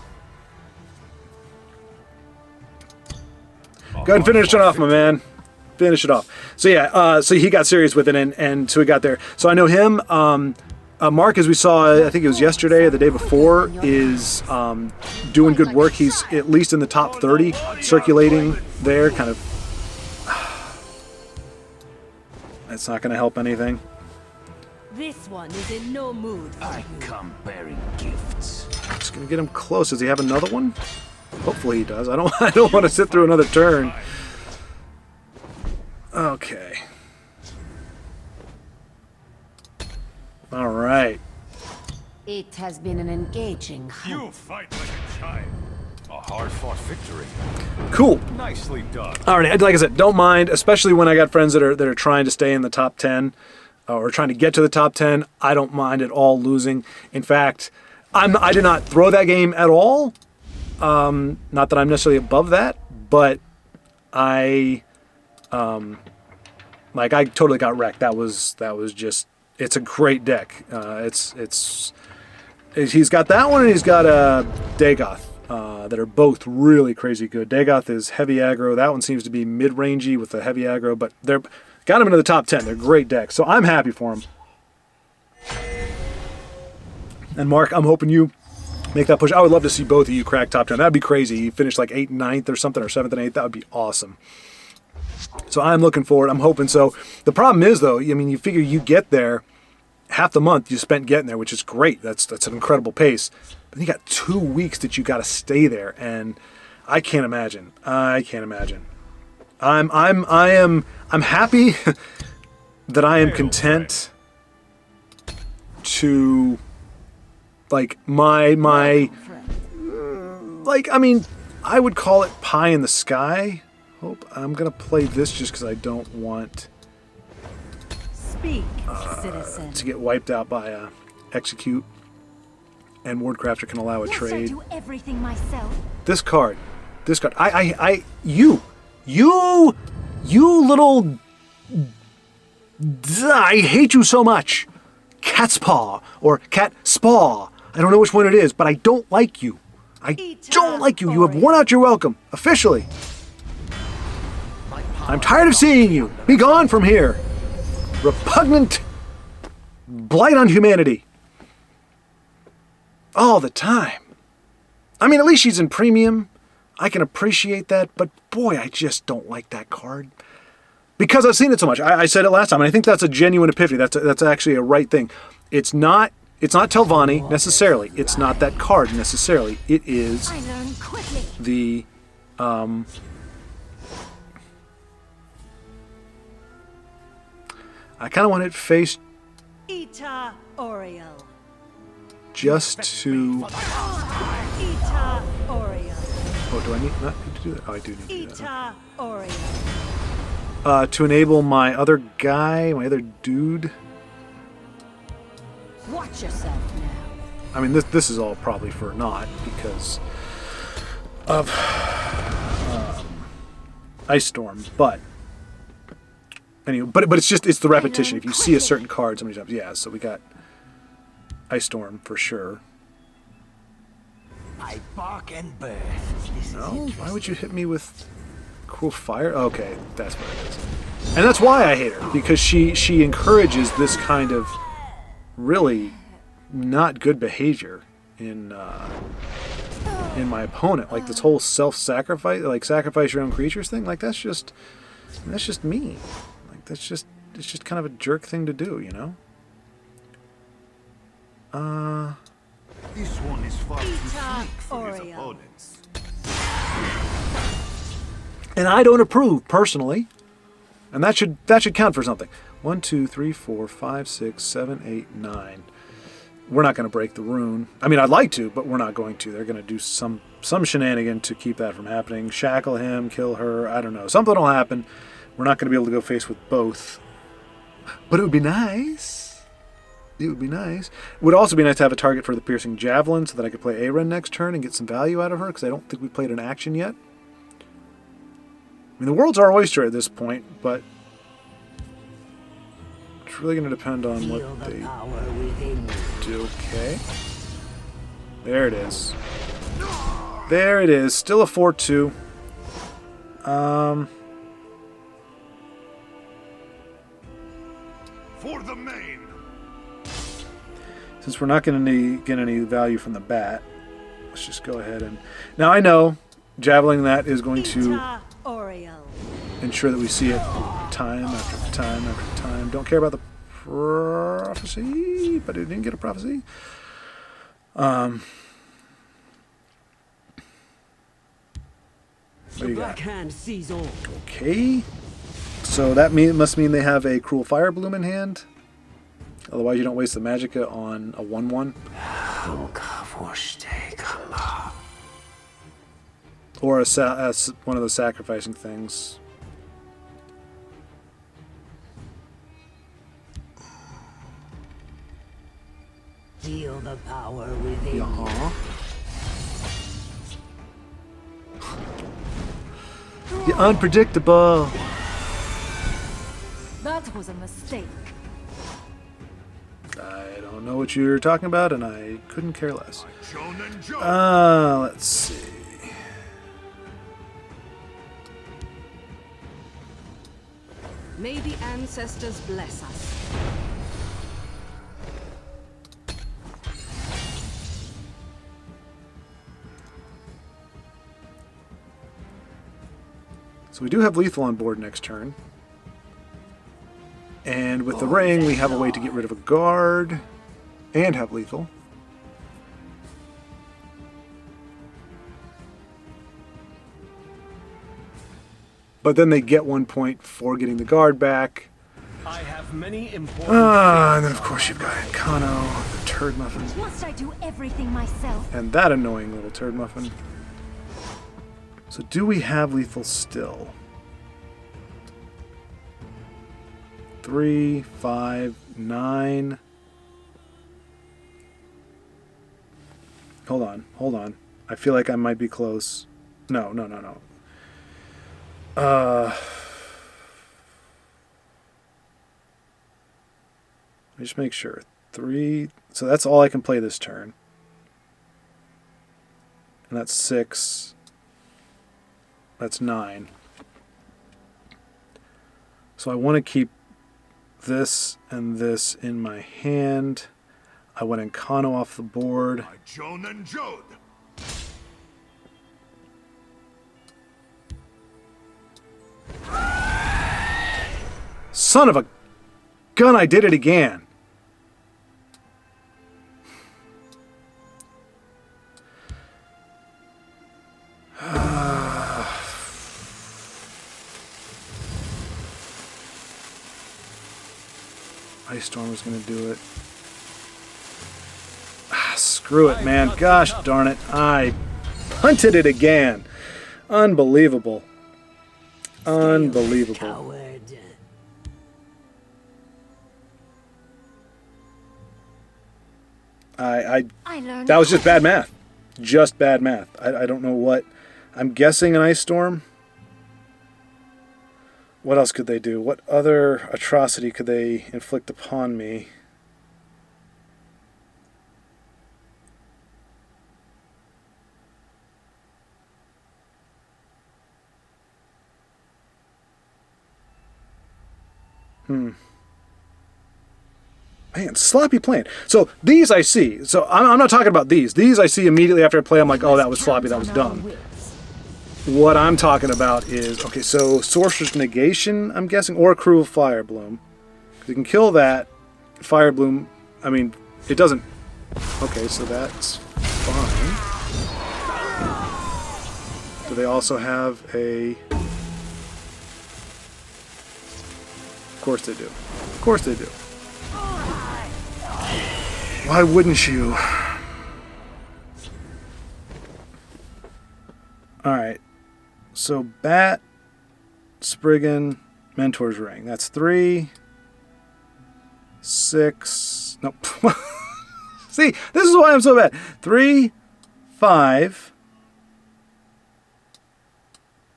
Go ahead and finish it off, my man. Finish it off. So yeah, so he got serious with it, and so we got there. So I know him. Mark, as we saw, I think it was yesterday or the day before, is doing good work. He's at least in the top 30, circulating there, kind of. That's not going to help anything. This one is in no mood for I you. come bearing gifts. Just gonna get him close. Does he have another one? Hopefully he does. I don't want to sit through another turn. Okay. All right. It has been an engaging hunt. You fight like a child. A hard-fought victory. Cool. Nicely done. All right. Like I said, don't mind, especially when I got friends that are trying to stay in the top 10 or trying to get to the top 10. I don't mind at all losing. In fact, I did not throw that game at all. Not that I'm necessarily above that, but I totally got wrecked. That was just. It's a great deck. He's got that one and he's got Dagoth that are both really crazy good. Dagoth is heavy aggro. That one seems to be mid-rangey with the heavy aggro, but they're got him into the top 10. They're great decks, so I'm happy for him. And Mark, I'm hoping you make that push. I would love to see both of you crack top 10. That'd be crazy. You finish like 8th and 9th or something, or 7th and 8th. That would be awesome. So I'm looking forward. I'm hoping so. The problem is, though, I mean, you figure you get there, half the month you spent getting there, which is great. That's an incredible pace. But you got 2 weeks that you got to stay there, and I can't imagine. I can't imagine. I'm happy that I am content to like my like I mean I would call it pie in the sky. Hope I'm gonna play this just because I don't want Speak, citizen. to get wiped out by execute, and Wardcrafter can allow a Yes, I trade. do everything myself. This card. You little. I hate you so much. Cat's paw or cat spaw. I don't know which one it is, but I don't like you. I don't like you. You have worn out your welcome officially. I'm tired of seeing you. Be gone from here. Repugnant blight on humanity. All the time. I mean, at least she's in premium. I can appreciate that, but boy, I just don't like that card. Because I've seen it so much. I said it last time, and I think that's a genuine epiphany. That's actually a right thing. It's not Telvanni necessarily. It's not that card necessarily. It is I learn quickly. the I kind of want it faced Ita Oriel. just to. Ita Oriel. Oh, do I not need to do that? Oh, I do need to do that. Ita Oriel. To enable my other guy, my other dude. Watch yourself now. I mean, this is all probably for naught because of Ice Storm, but anyway, but it's the repetition. If you see a certain card so many times, yeah. So we got Ice Storm for sure. I bark and birth. No, why would you hit me with Cruel Fire? Okay, that's what it is, and that's why I hate her, because she encourages this kind of really not good behavior in my opponent, like this whole self-sacrifice, like sacrifice your own creatures thing. Like that's just mean. Like it's just kind of a jerk thing to do, you know. This one is far too Ita slick for his Oriel. opponents. And I don't approve personally, and that should count for something. 1, 2, 3, 4, 5, 6, 7, 8, 9. We're not going to break the rune. I mean, I'd like to, but we're not going to. They're going to do some shenanigan to keep that from happening. Shackle him, kill her. I don't know. Something will happen. We're not going to be able to go face with both. But it would be nice. It would be nice. It would also be nice to have a target for the Piercing Javelin so that I could play Aren next turn and get some value out of her, because I don't think we played an action yet. I mean, the world's our oyster at this point, but it's really going to depend on what they do. Okay. There it is. There it is. Still a 4-2. For the main. Since we're not going to get any value from the bat, let's just go ahead and... Now I know javeling that is going to Ita Oriel. ensure that we see it time after time after time. Don't care about the prophecy, but it didn't get a prophecy. What do you got? Backhand sees all. Okay. So that must mean they have a Cruel Fire Bloom in hand. Otherwise, you don't waste the Magicka on a 1/1. Or one of those sacrificing things. Feel the power within Yeah. You're unpredictable. That was a mistake. I don't know what you're talking about, and I couldn't care less. Shonen Joe. Let's see. May the ancestors bless us. So we do have lethal on board next turn. And with the ring, we have a way to get rid of a guard and have lethal. But then they get 1 point for getting the guard back. I have many important And then of course you've got Kano, the turd muffin, Must I do everything myself? and that annoying little turd muffin. So do we have lethal still? 3, 5, 9. Hold on. I feel like I might be close. No. Let me just make sure. 3. So that's all I can play this turn. And that's 6. That's 9. So I want to keep this and this in my hand. I want Encano off the board. Shonen Joe. Son of a gun, I did it again. Ice Storm was going to do it. Screw it, man. Gosh darn it. I punted it again. Unbelievable. Unbelievable. coward. I learned That was just bad math. Just bad math. I don't know what. I'm guessing an Ice Storm. What else could they do? What other atrocity could they inflict upon me? Man, sloppy plan. So these I see. So I'm not talking about these. These I see immediately after I play. I'm like, oh, that was sloppy. That was dumb. What I'm talking about is, okay, so Sorcerer's Negation, I'm guessing, or Cruel Fire Bloom. You can kill that. Fire Bloom, I mean, it doesn't... Okay, so that's fine. Do they also have a... Of course they do. Of course they do. Why wouldn't you? Alright. So, Bat, Spriggan, Mentor's Ring. That's 3, 6... Nope. See, this is why I'm so bad. 3, 5,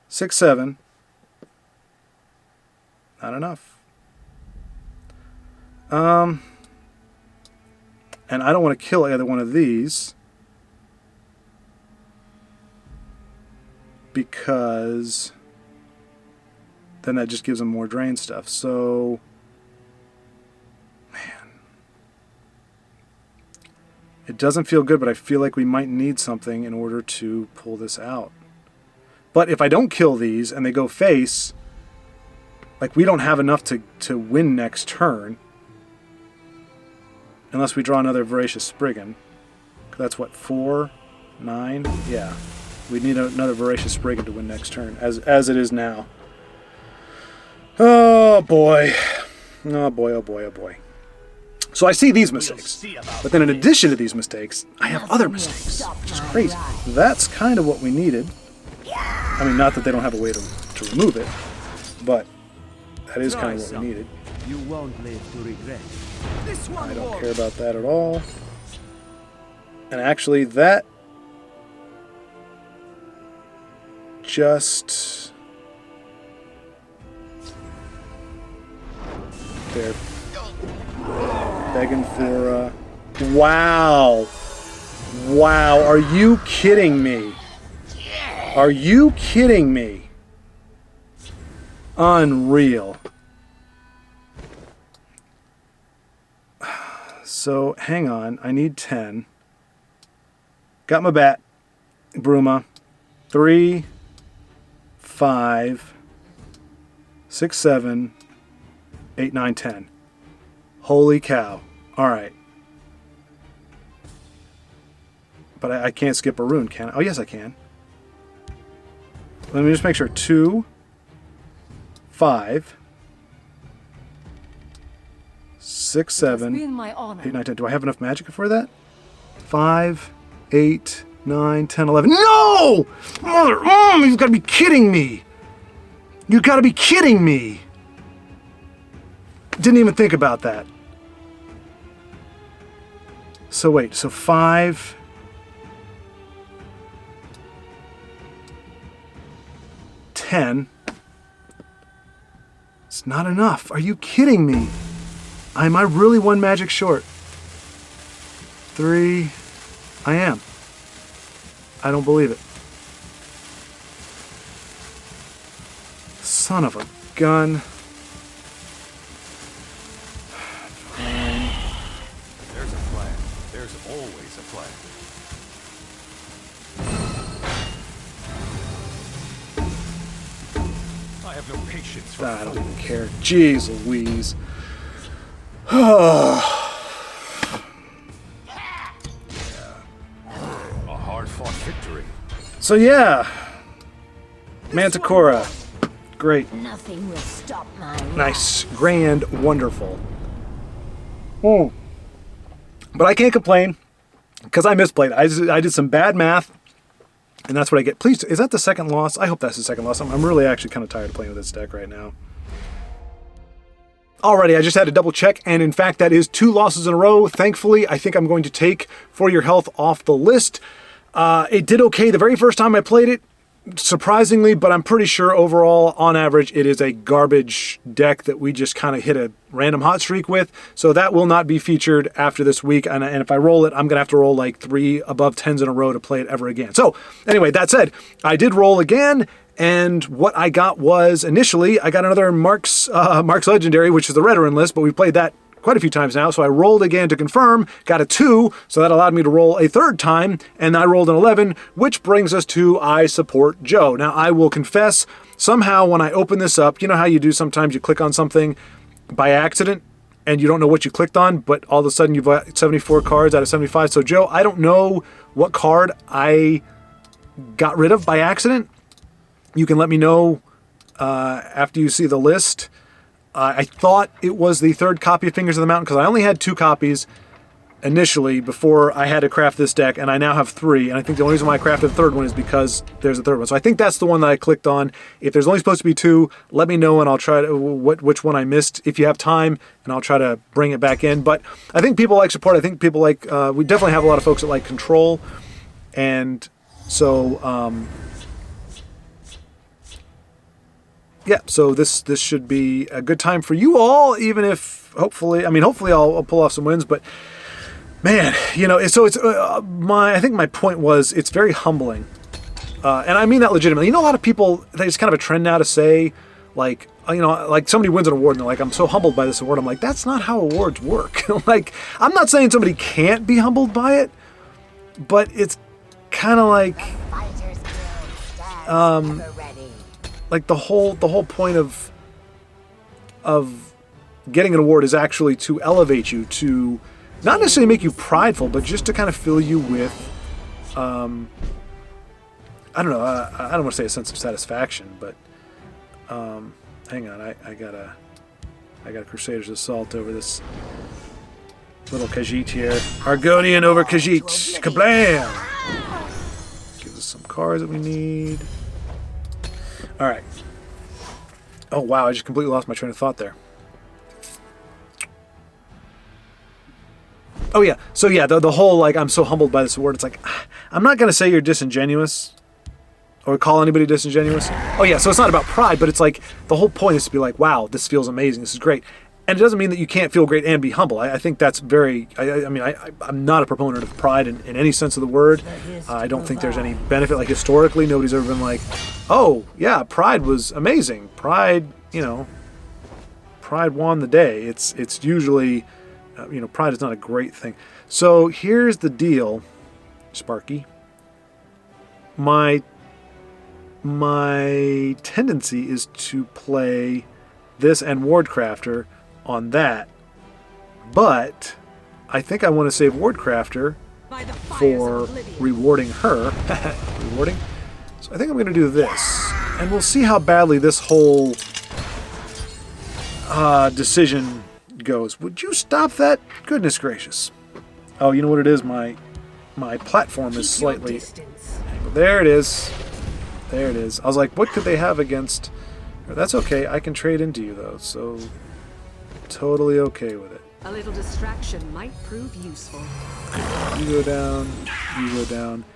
6, 7. Not enough. And I don't want to kill either one of these. Because then that just gives them more drain stuff. So, man. It doesn't feel good, but I feel like we might need something in order to pull this out. But if I don't kill these and they go face, like we don't have enough to win next turn. Unless we draw another Voracious Spriggan. That's what, 4, 9? Yeah. We need another Voracious Spriggan to win next turn, as it is now. Oh boy. Oh boy, oh boy, oh boy. So I see these mistakes. But then in addition to these mistakes, I have other mistakes, which is crazy. That's kind of what we needed. I mean, not that they don't have a way to remove it, but that is kind of what we needed. You won't live to regret. I don't care about that at all. And actually, that just... They're begging for... Wow! Wow, are you kidding me? Are you kidding me? Unreal. So, hang on. I need 10. Got my bat. Bruma. 3, 5, 6, 7, 8, 9, 10. Holy cow. Alright. But I can't skip a rune, can I? Oh, yes, I can. Let me just make sure. 2, 5, 6, 7, 8, 9, 10. Do I have enough magic for that? 5, 8, 9, 10, 11. No! Mother, you've got to be kidding me. You've got to be kidding me. Didn't even think about that. So wait, so 5... 10. It's not enough. Are you kidding me? Am I really one magic short? 3. I am. I don't believe it. Son of a gun. Fine. There's a plan. There's always a plan. I have no patience for I don't even care. Jeez Louise. Oh. a hard-fought victory. So yeah. Manticora. Great. Nothing will stop my wrath. Nice. Grand. Wonderful. Oh. But I can't complain because I misplayed. I did some bad math, and that's what I get. Please, is that the second loss? I hope that's the second loss. I'm really actually kind of tired of playing with this deck right now. Alrighty, I just had to double check, and in fact that is 2 losses in a row. Thankfully, I think I'm going to take For Your Health off the list. It did okay the very first time I played it, surprisingly, but I'm pretty sure overall, on average, it is a garbage deck that we just kind of hit a random hot streak with. So that will not be featured after this week, and if I roll it, I'm going to have to roll like 3 above 10s in a row to play it ever again. So anyway, that said, I did roll again, and what I got was, initially, I got another Mark's Legendary, which is the Veteran list, but we played that quite a few times now, so I rolled again to confirm, got a 2, so that allowed me to roll a third time, and I rolled an 11, which brings us to I Support Joe. Now, I will confess, somehow when I open this up, you know how you do sometimes you click on something by accident, and you don't know what you clicked on, but all of a sudden you've got 74 cards out of 75. So, Joe, I don't know what card I got rid of by accident. You can let me know after you see the list. I thought it was the third copy of Fingers of the Mountain because I only had 2 copies initially before I had to craft this deck, and I now have 3. And I think the only reason why I crafted the third one is because there's a third one. So I think that's the one that I clicked on. If there's only supposed to be 2, let me know and I'll try to which one I missed if you have time, and I'll try to bring it back in. But I think people like support. I think people like we definitely have a lot of folks that like control, and so. Yeah, so this should be a good time for you all, even if hopefully I'll pull off some wins, but man, you know, so it's I think my point was it's very humbling, and I mean that legitimately. You know, a lot of people, it's kind of a trend now to say, like, you know, like somebody wins an award and they're like, I'm so humbled by this award. I'm like, that's not how awards work. Like, I'm not saying somebody can't be humbled by it, but it's kind of like, like the whole point of getting an award is actually to elevate you, to not necessarily make you prideful, but just to kind of fill you with I don't know. I don't want to say a sense of satisfaction, but hang on. I got a Crusader's Assault over this little Khajiit here. Argonian over Khajiit. Kablam! Gives us some cards that we need. All right. Oh wow! I just completely lost my train of thought there. Oh yeah. So yeah, the whole like I'm so humbled by this award. It's like I'm not gonna say you're disingenuous or call anybody disingenuous. Oh yeah. So it's not about pride, but it's like the whole point is to be like, wow, this feels amazing. This is great. And it doesn't mean that you can't feel great and be humble. I think that's very... I'm not a proponent of pride in any sense of the word. I don't think there's any benefit. Like, historically, nobody's ever been like, oh, yeah, pride was amazing. Pride, pride won the day. It's usually, pride is not a great thing. So here's the deal, Sparky. My tendency is to play this and Wardcrafter on that, but I think I want to save Wardcrafter for rewarding her. Rewarding? So I think I'm going to do this, and we'll see how badly this whole decision goes. Would you stop that? Goodness gracious. Oh, you know what it is? My platform is slightly... There it is. There it is. I was like, what could they have against... That's okay. I can trade into you, though, so... Totally okay with it. A little distraction might prove useful. You go down. You go down.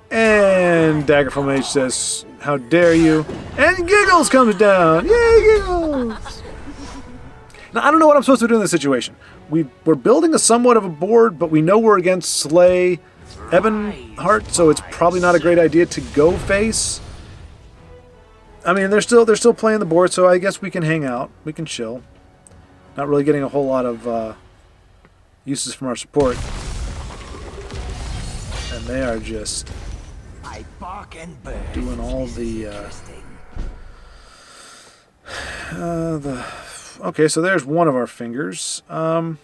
And Daggerful Mage says, how dare you? And Giggles comes down. Yay, Giggles! Now, I don't know what I'm supposed to do in this situation. We're building a somewhat of a board, but we know we're against Slay Ebonheart, so it's probably not a great idea to go face. I mean, they're still playing the board, so I guess we can hang out. We can chill. Not really getting a whole lot of uses from our support. And they are just doing all okay, so there's one of our fingers. I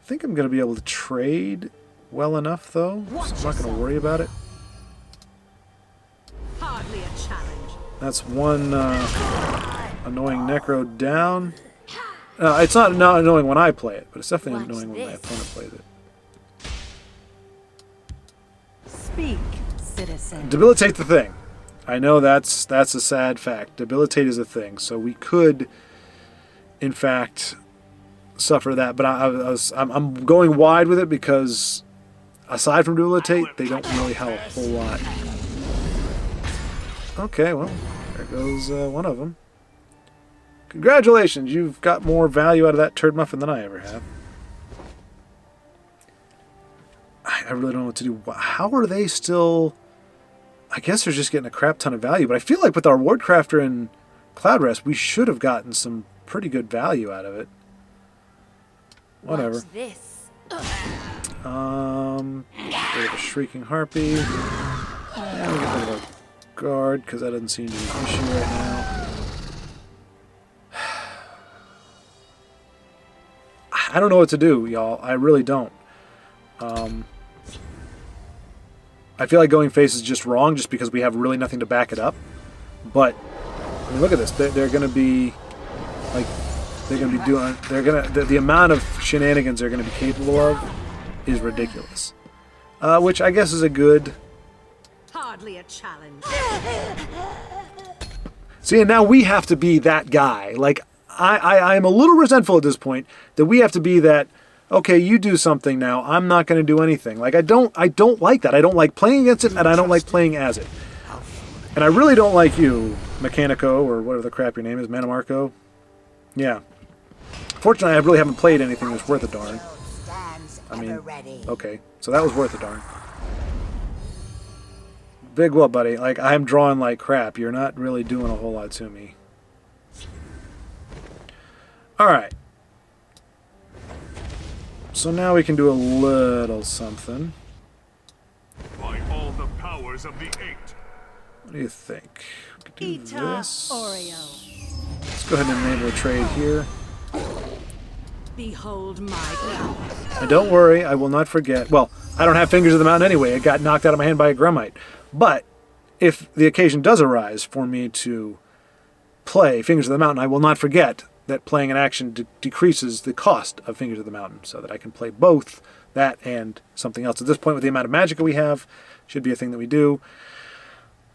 think I'm going to be able to trade well enough, though. So I'm not going to worry about it. Hardly a challenge. That's one annoying Necro down. It's not annoying when I play it, but it's definitely annoying when my opponent plays it. Speak, citizen. Debilitate the thing. I know that's a sad fact. Debilitate is a thing, so we could, in fact, suffer that. But I'm going wide with it because, aside from debilitate, they don't really have a whole lot. Okay, well, there goes one of them. Congratulations, you've got more value out of that turd muffin than I ever have. I really don't know what to do. How are they still... I guess they're just getting a crap ton of value, but I feel like with our Wardcrafter and Cloud Rest, we should have gotten some pretty good value out of it. Whatever. Watch this. Bit of a Shrieking Harpy. And we'll get rid of our guard, because that doesn't seem to be an issue right now. I don't know what to do, y'all. I really don't. I feel like going face is just wrong, just because we have really nothing to back it up. But I mean, look at this. They're going to be like doing. They're going to the amount of shenanigans they're going to be capable of is ridiculous. Which I guess is a good. Hardly a challenge. See, and now we have to be that guy. Like I'm a little resentful at this point that we have to be that. Okay, you do something now. I'm not going to do anything. Like I don't like that. I don't like playing against it, and I don't like playing as it. And I really don't like you, Mechanico, or whatever the crap your name is, Manamarco. Yeah. Fortunately, I really haven't played anything that's worth a darn. I mean, okay, so that was worth a darn. Big what, buddy? Like, I'm drawing like crap. You're not really doing a whole lot to me. Alright. So now we can do a little something. By all the powers of the eight. What do you think? We could do Ita this. Oreo. Let's go ahead and enable a trade here. Behold my power. And don't worry, I will not forget. Well, I don't have Fingers of the Mountain anyway. It got knocked out of my hand by a Grummite. But if the occasion does arise for me to play Fingers of the Mountain, I will not forget that playing an action decreases the cost of Fingers of the Mountain, so that I can play both that and something else. At this point, with the amount of magicka we have, should be a thing that we do.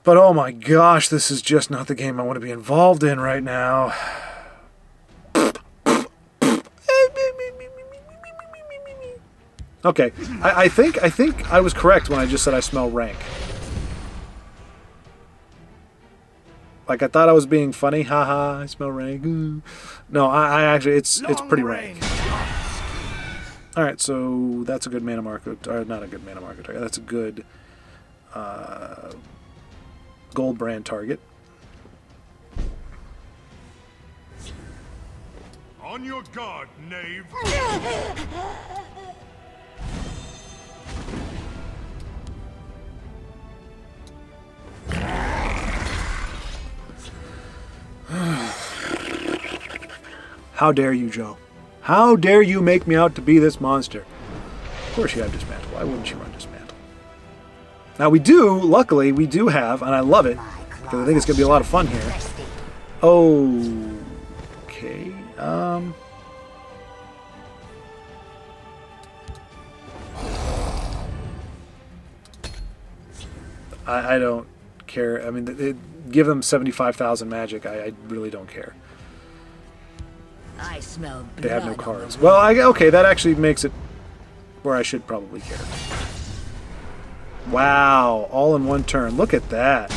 But oh my gosh, this is just not the game I want to be involved in right now. Okay, I think I was correct when I just said I smell rank. Like, I thought I was being funny. Haha, I smell rank. Ooh. No, I actually, it's pretty rank. Alright, so that's a good mana market. Or not a good mana market target. That's a good gold brand target. On your guard, knave. How dare you, Joe? How dare you make me out to be this monster? Of course you have Dismantle. Why wouldn't you run Dismantle? Now luckily, we do have, and I love it, because I think it's going to be a lot of fun here. Okay, I don't care. I mean, give them 75,000 magic. I really don't care. I smell blood. They have no cards. Well, okay, that actually makes it where I should probably care. Wow, all in one turn. Look at that.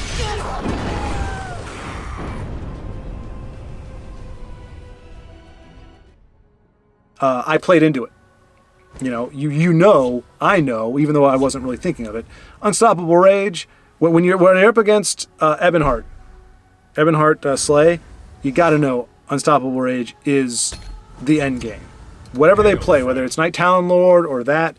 I played into it. You know, I know, even though I wasn't really thinking of it. Unstoppable Rage. When you're up against Ebonheart Slay, you got to know Unstoppable Rage is the end game. Whatever they play, whether it's Night Talon Lord or that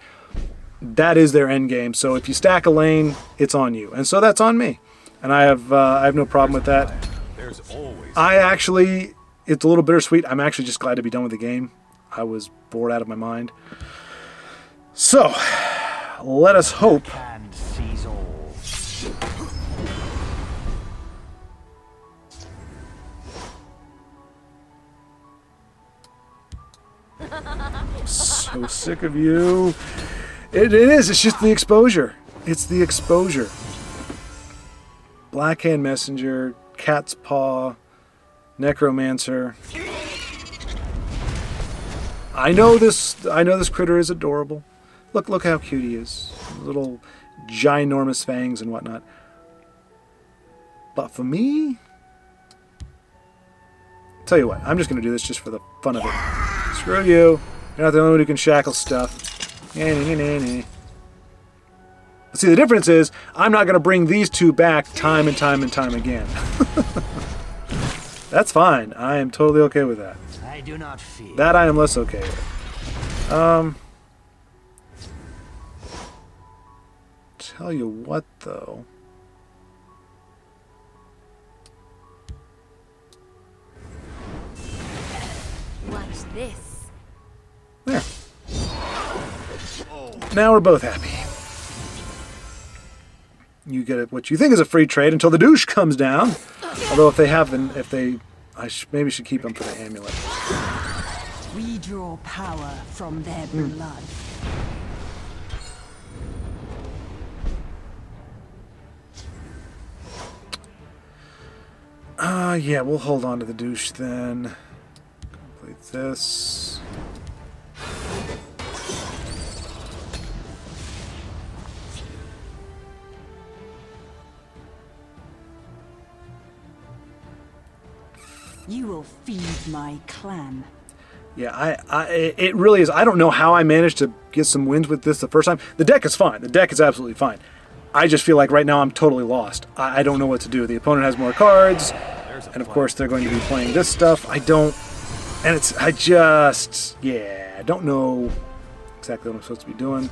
is their end game. So if you stack a lane, it's on you, and so that's on me, and I have no problem with that. There's always. It's a little bittersweet. I'm actually just glad to be done with the game. I was bored out of my mind. So let us hope. Hand sees all. So sick of you. It is. It's just the exposure. It's the exposure. Blackhand Messenger, Cat's Paw, Necromancer. I know this critter is adorable. Look how cute he is. Little ginormous fangs and whatnot. But for me, tell you what, I'm just gonna do this just for the fun of it. Screw you. You're not the only one who can shackle stuff. See, the difference is, I'm not going to bring these two back time and time and time again. That's fine. I am totally okay with that. I do not fear. That I am less okay with. Tell you what, though. Watch this. There. Now we're both happy. You get what you think is a free trade until the douche comes down. Although I maybe should keep them for the amulet. We draw power from their blood. Yeah, we'll hold on to the douche then. Complete this. You will feed my clan. Yeah, it really is. I don't know how I managed to get some wins with this the first time. The deck is fine. The deck is absolutely fine. I just feel like right now I'm totally lost. I don't know what to do. The opponent has more cards, and of course they're going to be playing this stuff. I don't know exactly what I'm supposed to be doing.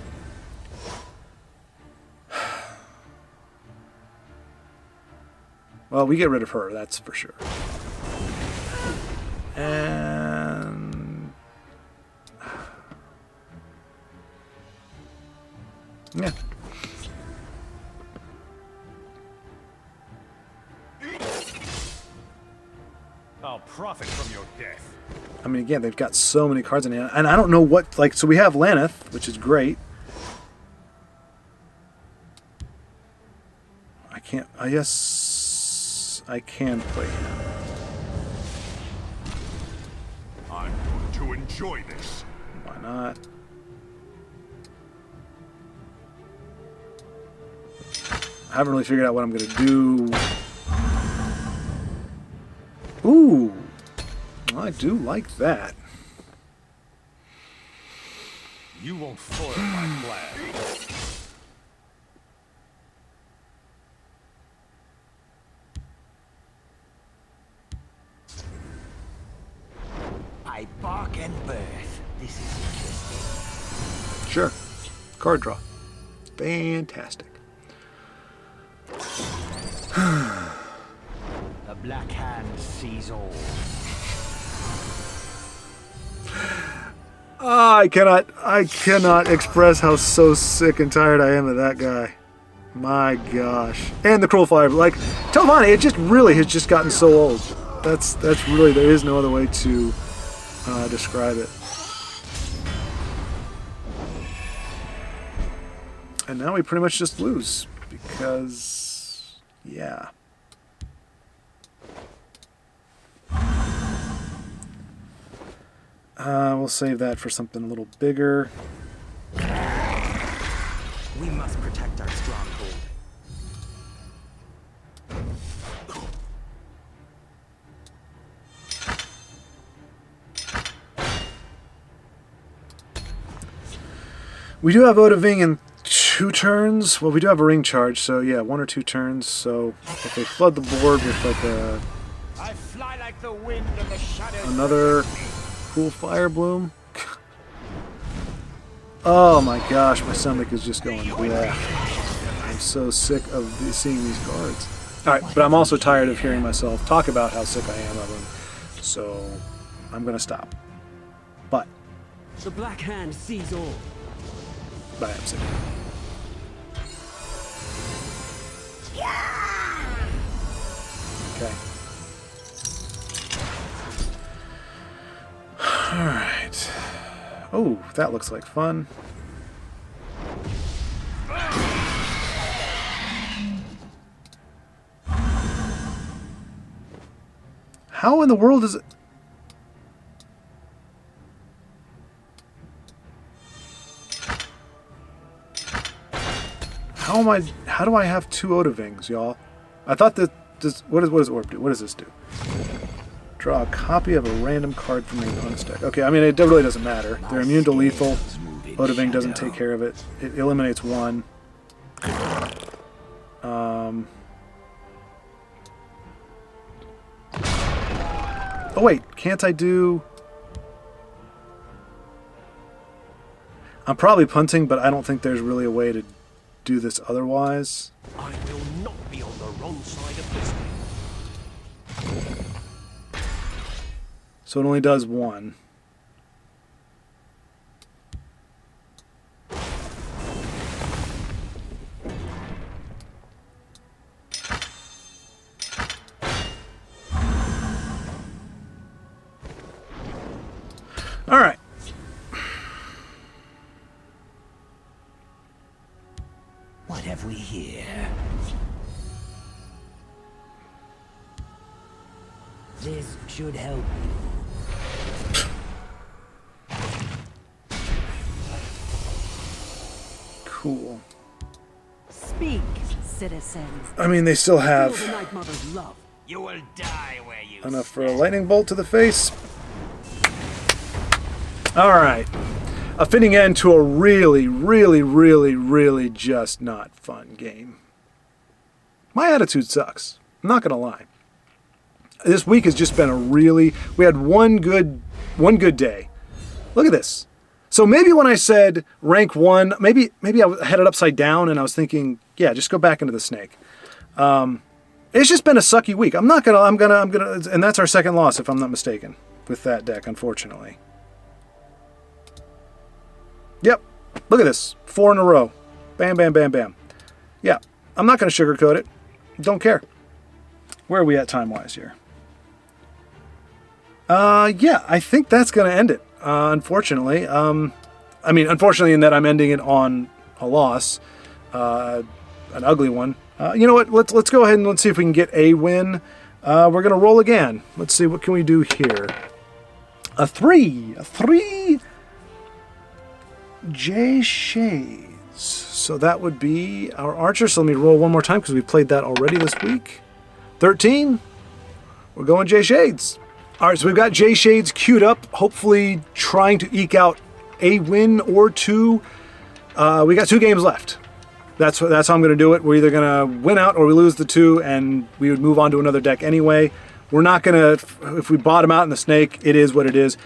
Well, we get rid of her, that's for sure. And I'll profit from your death. I mean, again, they've got so many cards in hand, and I don't know what, like, so we have Laneth, which is great. I can't, I guess I can play him. I'm going to enjoy this. Why not? I haven't really figured out what I'm going to do. Ooh, I do like that. You won't foil my plan. I bargain birth. This is interesting. Sure. Card draw. Fantastic. The Black Hand sees all. I cannot express how so sick and tired I am of that guy. My gosh. And the Cruel Fire. Like, Telvanni, it just really has just gotten so old. That's really, there is no other way to describe it. And now we pretty much just lose. Because, yeah. We'll save that for something a little bigger. We must protect our stronghold. We do have Odahviing in 2 turns. Well, we do have a ring charge, so yeah, 1 or 2 turns. So if they flood the board with like I fly like the wind of the shadows. another Cool Fire Bloom. Oh my gosh, my stomach is just going bleh. I'm so sick of seeing these cards. Alright, but I'm also tired of hearing myself talk about how sick I am of them. So I'm going to stop. But The Black Hand sees all. I am sick. Okay. Alright. Oh, that looks like fun. How in the world is it? How do I have 2 Odahviings, y'all? I thought that this, what does Orb do? What does this do? Draw a copy of a random card from your opponent's deck. Okay, I mean, it really doesn't matter. They're immune to lethal. Odahviing doesn't take care of it. It eliminates 1. Oh wait, can't I do... I'm probably punting, but I don't think there's really a way to do this otherwise. I will not be on the wrong side of this. So it only does 1. All right. What have we here? This should help you. Cool. Speak, citizen. I mean, they still Feel have the Night Mother's love. You will die where you enough for a lightning bolt to the face. All right. A fitting end to a really, really, really, really just not fun game. My attitude sucks. I'm not going to lie. This week has just been a really... We had one good day. Look at this. So maybe when I said rank 1, maybe I had it upside down and I was thinking, yeah, just go back into the snake. It's just been a sucky week. I'm gonna, and that's our second loss if I'm not mistaken with that deck, unfortunately. Yep. Look at this. 4 in a row. Bam, bam, bam, bam. Yeah. I'm not going to sugarcoat it. Don't care. Where are we at time-wise here? Yeah, I think that's going to end it, unfortunately. I mean, unfortunately in that I'm ending it on a loss, an ugly one. You know what? Let's go ahead and let's see if we can get a win. We're going to roll again. Let's see, what can we do here? A 3. J Shades. So that would be our archer. So let me roll one more time because we played that already this week. 13. We're going J Shades. All right, so we've got J Shades queued up, hopefully trying to eke out a win or two. We got 2 games left. That's how I'm going to do it. We're either going to win out or we lose the 2, and we would move on to another deck anyway. We're not going to, if we bottom out in the snake, it is what it is.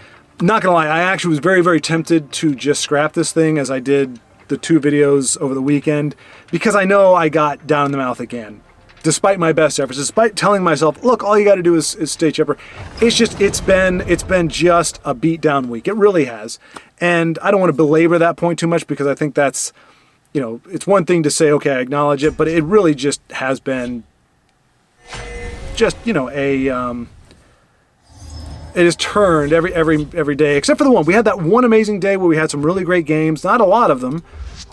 Not going to lie, I actually was very, very tempted to just scrap this thing as I did the 2 videos over the weekend, because I know I got down in the mouth again. Despite my best efforts, despite telling myself, look, all you got to do is stay chipper. It's been just a beat down week. It really has. And I don't want to belabor that point too much, because I think that's, you know, it's one thing to say, okay, I acknowledge it, but it really just has been just, you know, it has turned every day, except for the one. We had that one amazing day where we had some really great games. Not a lot of them.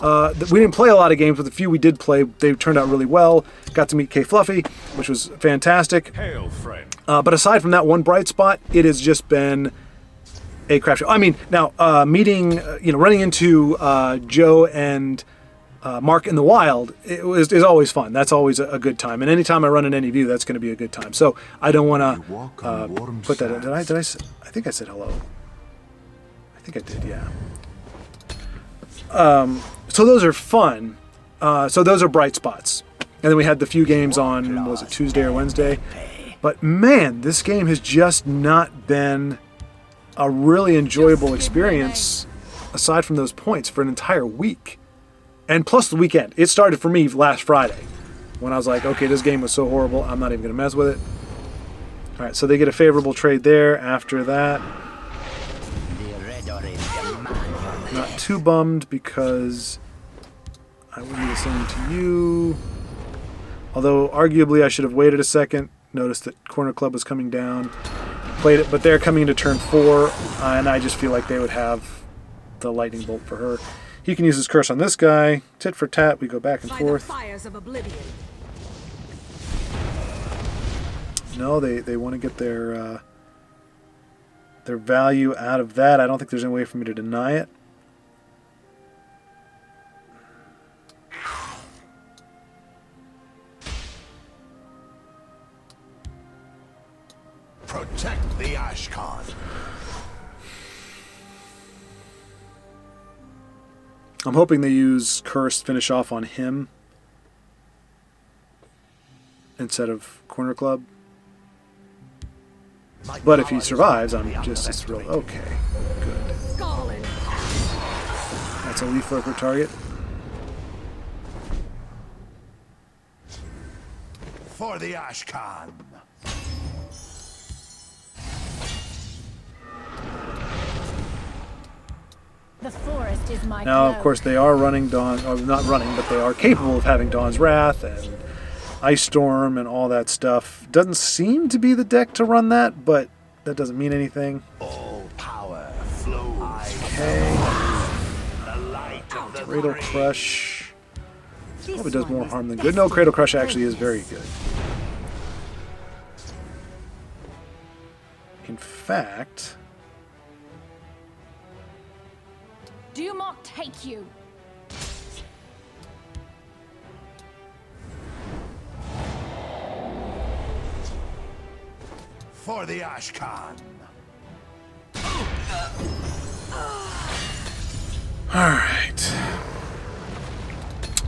We didn't play a lot of games, but the few we did play, they turned out really well. Got to meet K Fluffy, which was fantastic. Hail, friend. But aside from that one bright spot, it has just been a crap show. I mean, now meeting, running into Joe and Mark in the wild is always fun. That's always a good time. And anytime I run in any view, that's going to be a good time. So I don't want to put that in. Did I I think I said hello. I think I did, yeah. So those are fun. So those are bright spots. And then we had the few games on, was it Tuesday or Wednesday? But man, this game has just not been a really enjoyable experience aside from those points for an entire week. And plus the weekend. It started for me last Friday when I was like, okay, this game was so horrible, I'm not even going to mess with it. All right, so they get a favorable trade there after that. Not too bummed because I would do the same to you. Although arguably I should have waited a second. Noticed that Corner Club was coming down. Played it, but they're coming into turn 4, and I just feel like they would have the lightning bolt for her. He can use his curse on this guy. Tit for tat, we go back and forth. Fires of oblivion. No, they want to get their value out of that. I don't think there's any way for me to deny it. Protect the Ashkan. I'm hoping they use Curse finish off on him instead of Corner Club. But if he survives, I'm just as thrilled. Okay, good. That's a Leaf Lurker target. For the Ashkan. The forest is my Now, of cloak. course, they are running Dawn, or not running, but they are capable of having Dawn's Wrath and Ice Storm and all that stuff. Doesn't seem to be the deck to run that, but that doesn't mean anything. All power flows. Okay. The light of the Cradle three. Crush probably does more harm than good. No, Cradle Crush actually is very good. In fact, Do not take you. For the Ashkan. all right.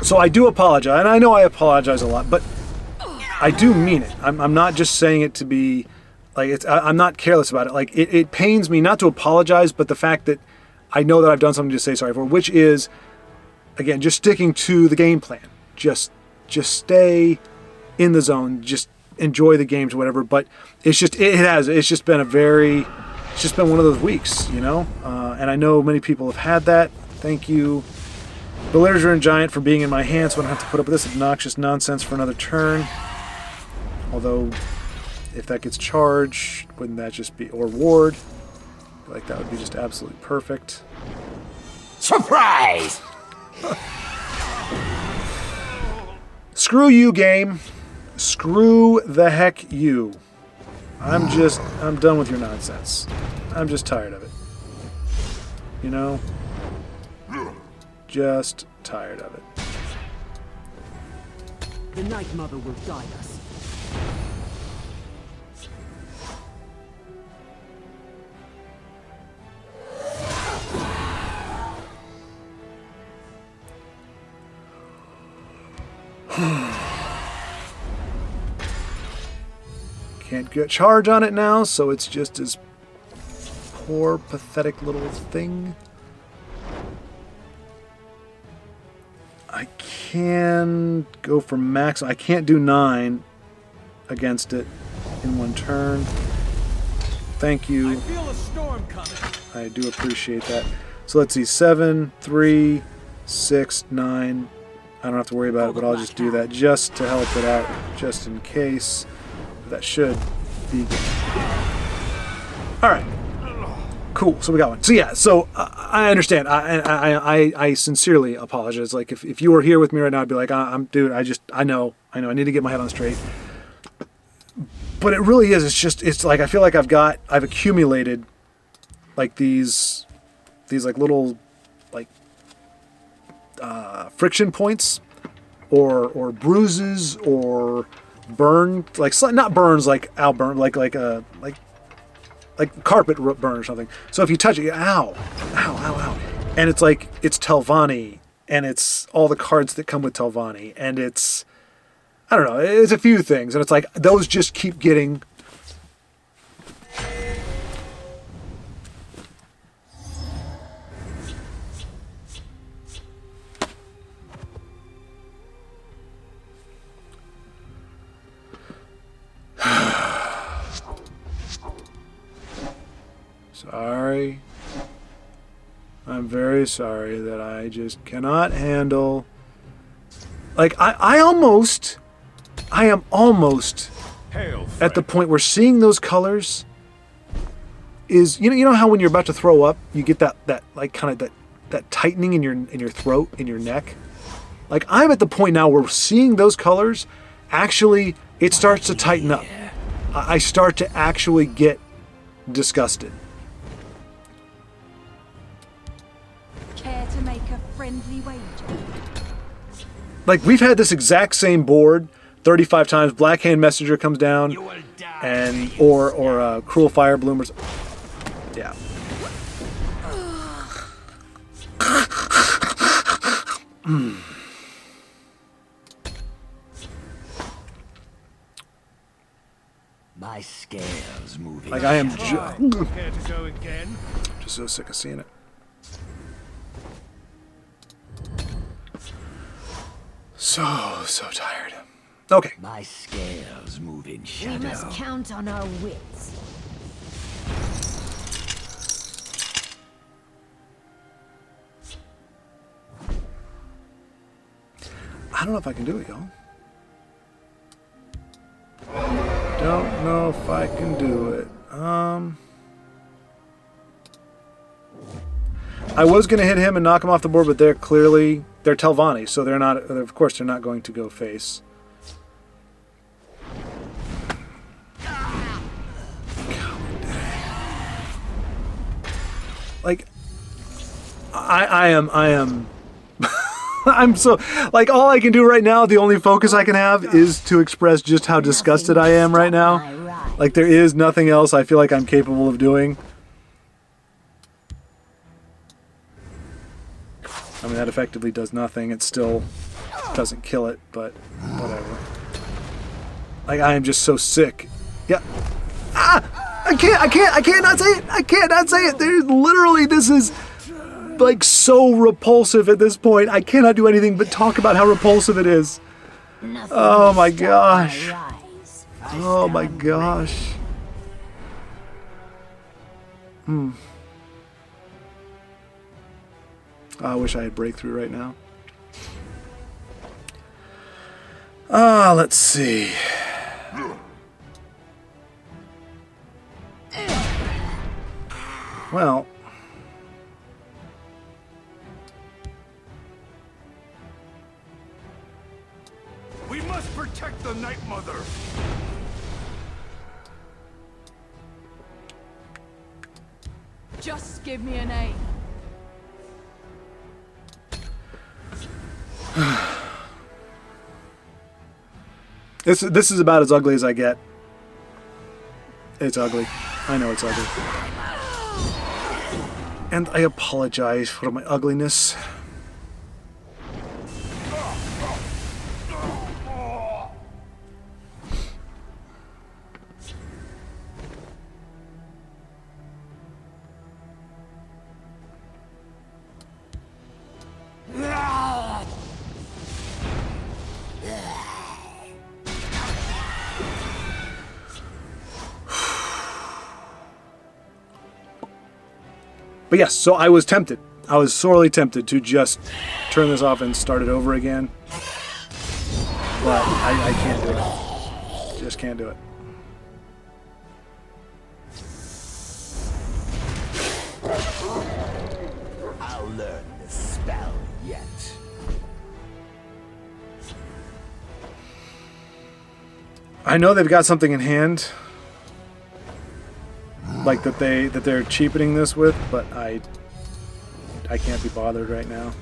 So I do apologize, and I know I apologize a lot, but I do mean it. I'm not just saying it to be like I'm not careless about it. Like it pains me not to apologize, but the fact that I know that I've done something to say sorry for, which is, again, just sticking to the game plan. Just stay in the zone. Just enjoy the games or whatever. But it's just been one of those weeks, you know. And I know many people have had that. Thank you, Belligerent Giant, for being in my hands, so I don't have to put up with this obnoxious nonsense for another turn. Although if that gets charged, wouldn't that just be, or ward? I feel like that would be just absolutely perfect. Surprise! Screw you, game. Screw the heck you. I'm done with your nonsense. I'm just tired of it. You know? Just tired of it. The Night Mother will guide us. Can't get charge on it now, so it's just this poor, pathetic little thing. I can go for max. I can't do 9 against it in one turn. Thank you. I feel a storm coming. I do appreciate that. So let's see, 7, 3, 6, 9. I don't have to worry about it, but I'll just do that just to help it out, just in case. That should be good. All right. Cool. So we got one. So yeah. So I understand. I sincerely apologize. Like if you were here with me right now, I'd be like, dude. I know. I need to get my head on straight. But it really is. It's like I feel like I've accumulated like these like little like friction points or bruises or burn, like not burns like Al burn, like carpet burn or something. So if you touch it, ow, and it's like it's Telvanni, and it's all the cards that come with Telvanni, and it's I don't know, it's a few things, and it's like those just keep getting. Sorry. I'm very sorry that I just cannot handle. Like I am almost at the point where seeing those colors is you know how when you're about to throw up you get that like kind of that tightening in your throat, in your neck. Like I'm at the point now where seeing those colors actually it starts to tighten up. I start to actually get disgusted. Care to make a friendly wager? Like we've had this exact same board 35 times. Blackhand Messenger comes down, and or Cruel Fire Bloomers. Yeah. My scales moving. Like I am Care to go again? just so sick of seeing it. So tired. Okay. My scales move in We shadow. must count on our wits. I don't know if I can do it, y'all. Don't know if I can do it. I was gonna hit him and knock him off the board, but they're Telvanni, so they're not. Of course, they're not going to go face. Like, I am. I'm so like all I can do right now. The only focus I can have is to express just how disgusted I am right now. Like there is nothing else I feel like I'm capable of doing. I mean, that effectively does nothing. It still doesn't kill it, but whatever. Like, I am just so sick. Yeah. Ah! I can't not say it! I can't not say it! There's literally, this is, like, so repulsive at this point. I cannot do anything but talk about how repulsive it is. Oh my gosh. Oh my gosh. I wish I had breakthrough right now. Let's see. Well, We must protect the Night Mother. Just give me a name. this is about as ugly as I get. It's ugly. I know it's ugly. And I apologize for my ugliness. But yes, so I was tempted. I was sorely tempted to just turn this off and start it over again. But I can't do it. Just can't do it. I'll learn the spell yet. I know they've got something in hand, like they're cheapening this with, but I can't be bothered right now.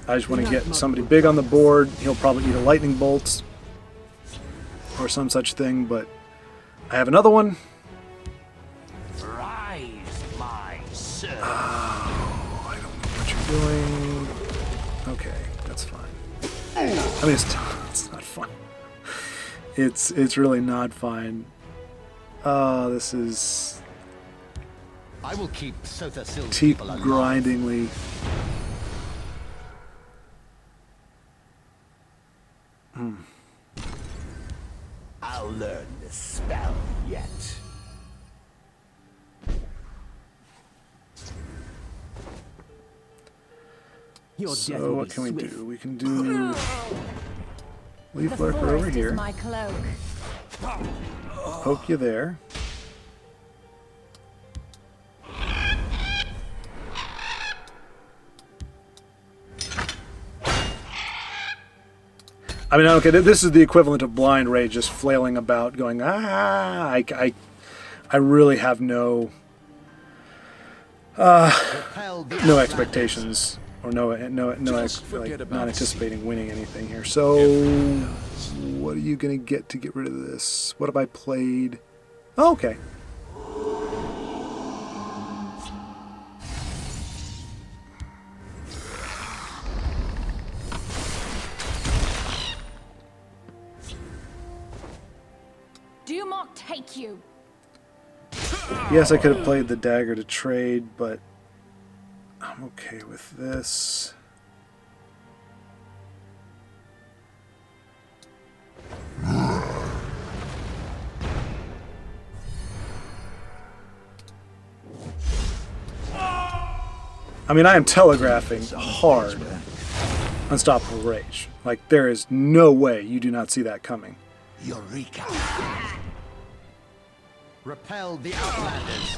I just want to get somebody big on the board. He'll probably eat a lightning bolt or some such thing, but I have another one. Rise, my servant. Oh, I don't know what you're doing. Okay, that's fine. I mean, it's not fun. It's really not fine. Oh, this is I will keep Sotha Sil's teeth people alive. grindingly. I'll learn the spell yet. Your death So will what be can we swift. do? We can do Leaf The Lurker over forest here. is my cloak. Poke you there. I mean, okay, this is the equivalent of Blind Rage, just flailing about, going, ah! I really have no Repel the no outlanders. expectations, or like about not anticipating winning anything here. So, what are you gonna get to get rid of this? What have I played? Oh, okay. Do not take you. Yes, I could have played the dagger to trade, but I'm okay with this. I mean, I am telegraphing hard Unstoppable Rage. Like, there is no way you do not see that coming. Eureka! Repel the outlanders.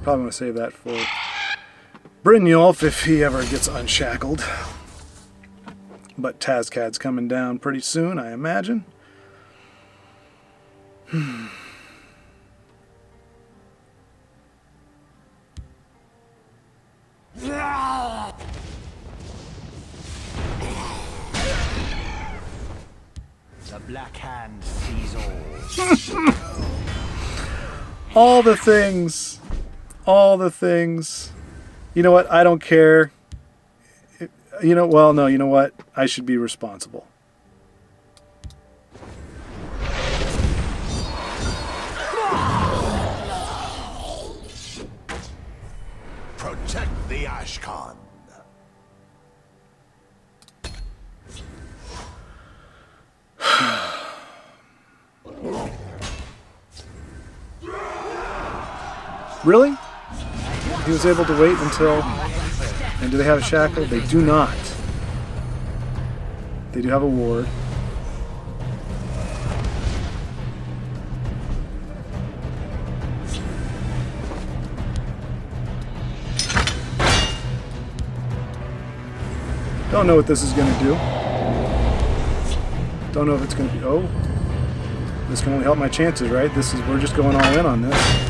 Probably want to save that for Brynjolf if he ever gets unshackled. But Tazcad's coming down pretty soon, I imagine. The Black Hand sees all. All the things. All the things. You know what? I don't care. You know, well, no, you know what? I should be responsible. Really? He was able to wait until... And do they have a shackle? They do not. They do have a ward. Don't know what this is going to do. Don't know if it's going to be... Oh. This can only help my chances, right? We're just going all in on this.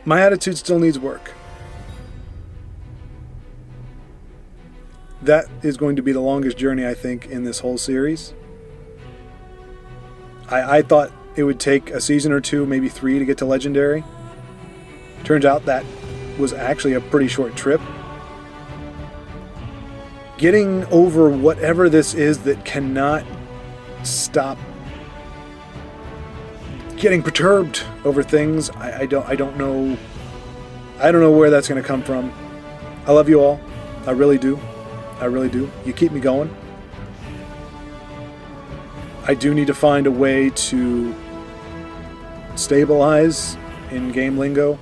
My attitude still needs work. That is going to be the longest journey, I think, in this whole series. I thought it would take a season or two, maybe 3 to get to Legendary. Turns out that was actually a pretty short trip. Getting over whatever this is that cannot stop getting perturbed over things. I don't know where that's going to come from. I love you all. I really do. I really do. You keep me going. I do need to find a way to stabilize in game lingo.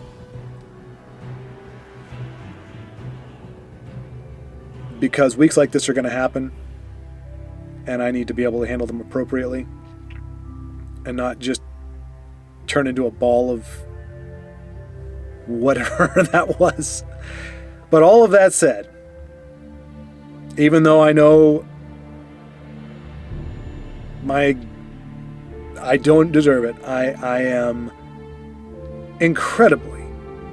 Because weeks like this are going to happen, and I need to be able to handle them appropriately and not just turn into a ball of whatever that was. But all of that said, even though I know I don't deserve it, I am incredibly,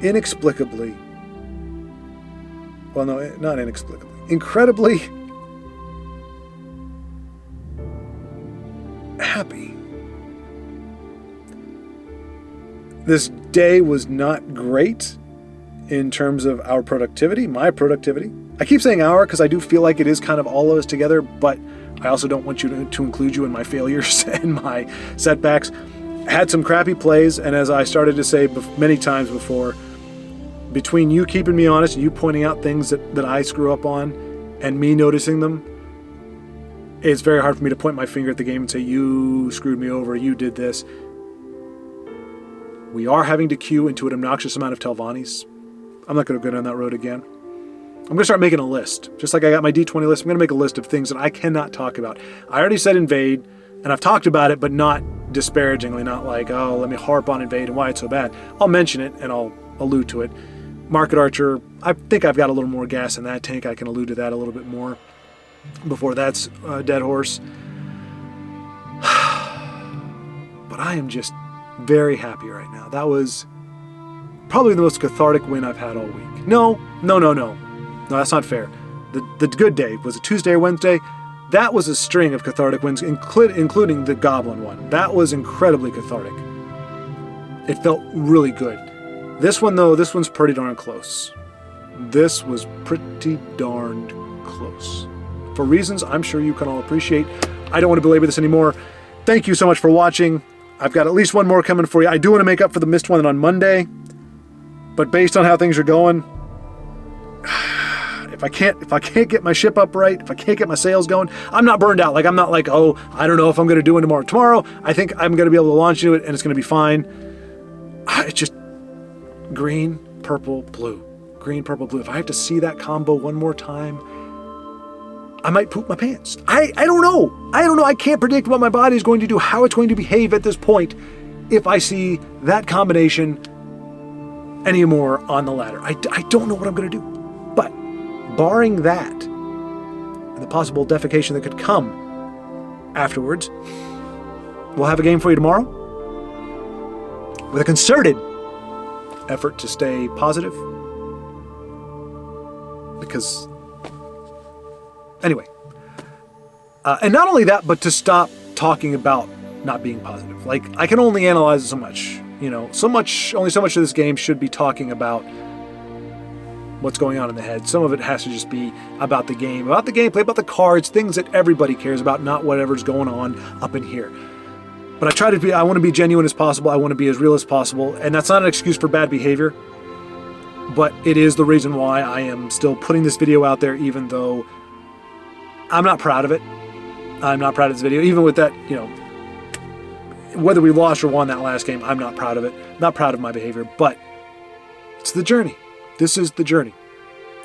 inexplicably, well, no, not inexplicably, incredibly happy. This day was not great in terms of our productivity, my productivity. I keep saying our because I do feel like it is kind of all of us together, but I also don't want you to include you in my failures and my setbacks. Had some crappy plays, and as I started to say many times before, between you keeping me honest and you pointing out things that I screw up on and me noticing them, it's very hard for me to point my finger at the game and say, you screwed me over, you did this. We are having to queue into an obnoxious amount of Telvannis. I'm not going to go down that road again. I'm going to start making a list. Just like I got my D20 list, I'm going to make a list of things that I cannot talk about. I already said invade, and I've talked about it, but not disparagingly, not like, oh, let me harp on invade and why it's so bad. I'll mention it, and I'll allude to it. Market Archer, I think I've got a little more gas in that tank. I can allude to that a little bit more before that's a dead horse. But I am just very happy right now. That was probably the most cathartic win I've had all week. No, that's not fair. The good day was a Tuesday or Wednesday. That was a string of cathartic wins, including the Goblin one. That was incredibly cathartic. It felt really good. This one, though, this one's pretty darn close. This was pretty darn close. For reasons I'm sure you can all appreciate. I don't want to belabor this anymore. Thank you so much for watching. I've got at least one more coming for you. I do want to make up for the missed one on Monday. But based on how things are going, if I can't get my ship up right, if I can't get my sales going, I'm not burned out. Like, I'm not like, oh, I don't know if I'm going to do it tomorrow. Tomorrow, I think I'm going to be able to launch into it and it's going to be fine. It's just green, purple, blue. Green, purple, blue. If I have to see that combo one more time, I might poop my pants. I don't know. I can't predict what my body is going to do, how it's going to behave at this point if I see that combination anymore on the ladder. I don't know what I'm going to do. But barring that and the possible defecation that could come afterwards, we'll have a game for you tomorrow with a concerted effort to stay positive. Because, anyway. And not only that, but to stop talking about not being positive. Like, I can only analyze it so much. You know, only so much of this game should be talking about what's going on in the head. Some of it has to just be about the game, about the gameplay, about the cards, things that everybody cares about, not whatever's going on up in here. But I want to be genuine as possible. I want to be as real as possible. And that's not an excuse for bad behavior, but it is the reason why I am still putting this video out there, even though I'm not proud of it. I'm not proud of this video. Even with that, you know, whether we lost or won that last game, I'm not proud of it. Not proud of my behavior, but it's the journey. This is the journey.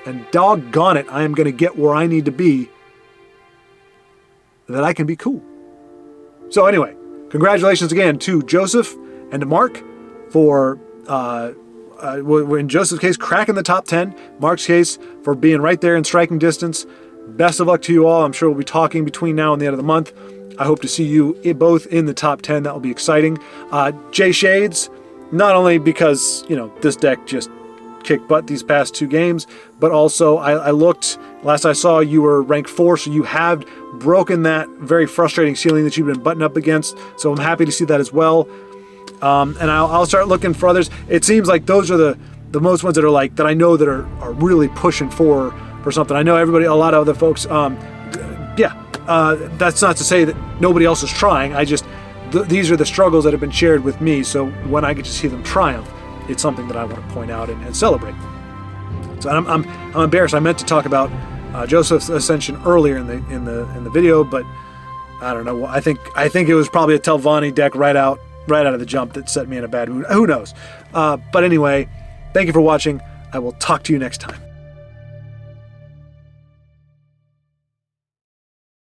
And doggone it, I am going to get where I need to be that I can be cool. So anyway, congratulations again to Joseph and to Mark for, in Joseph's case, cracking the top 10. Mark's case for being right there in striking distance. Best of luck to you all. I'm sure we'll be talking between now and the end of the month. I hope to see you both in the top 10. That will be exciting. Jay Shades, not only because, you know, this deck just kicked butt these past 2 games, but also I looked, last I saw you were rank 4, so you have broken that very frustrating ceiling that you've been butting up against, so I'm happy to see that as well. And I'll start looking for others. It seems like those are the most ones that are like, that I know that are really pushing for something. I know a lot of other folks, that's not to say that nobody else is trying. These are the struggles that have been shared with me, so when I get to see them triumph, it's something that I want to point out and celebrate. So I'm embarrassed. I meant to talk about Joseph's ascension earlier in the video, but I don't know. I think it was probably a Telvanni deck right out of the jump that set me in a bad mood. Who knows? But anyway, thank you for watching. I will talk to you next time.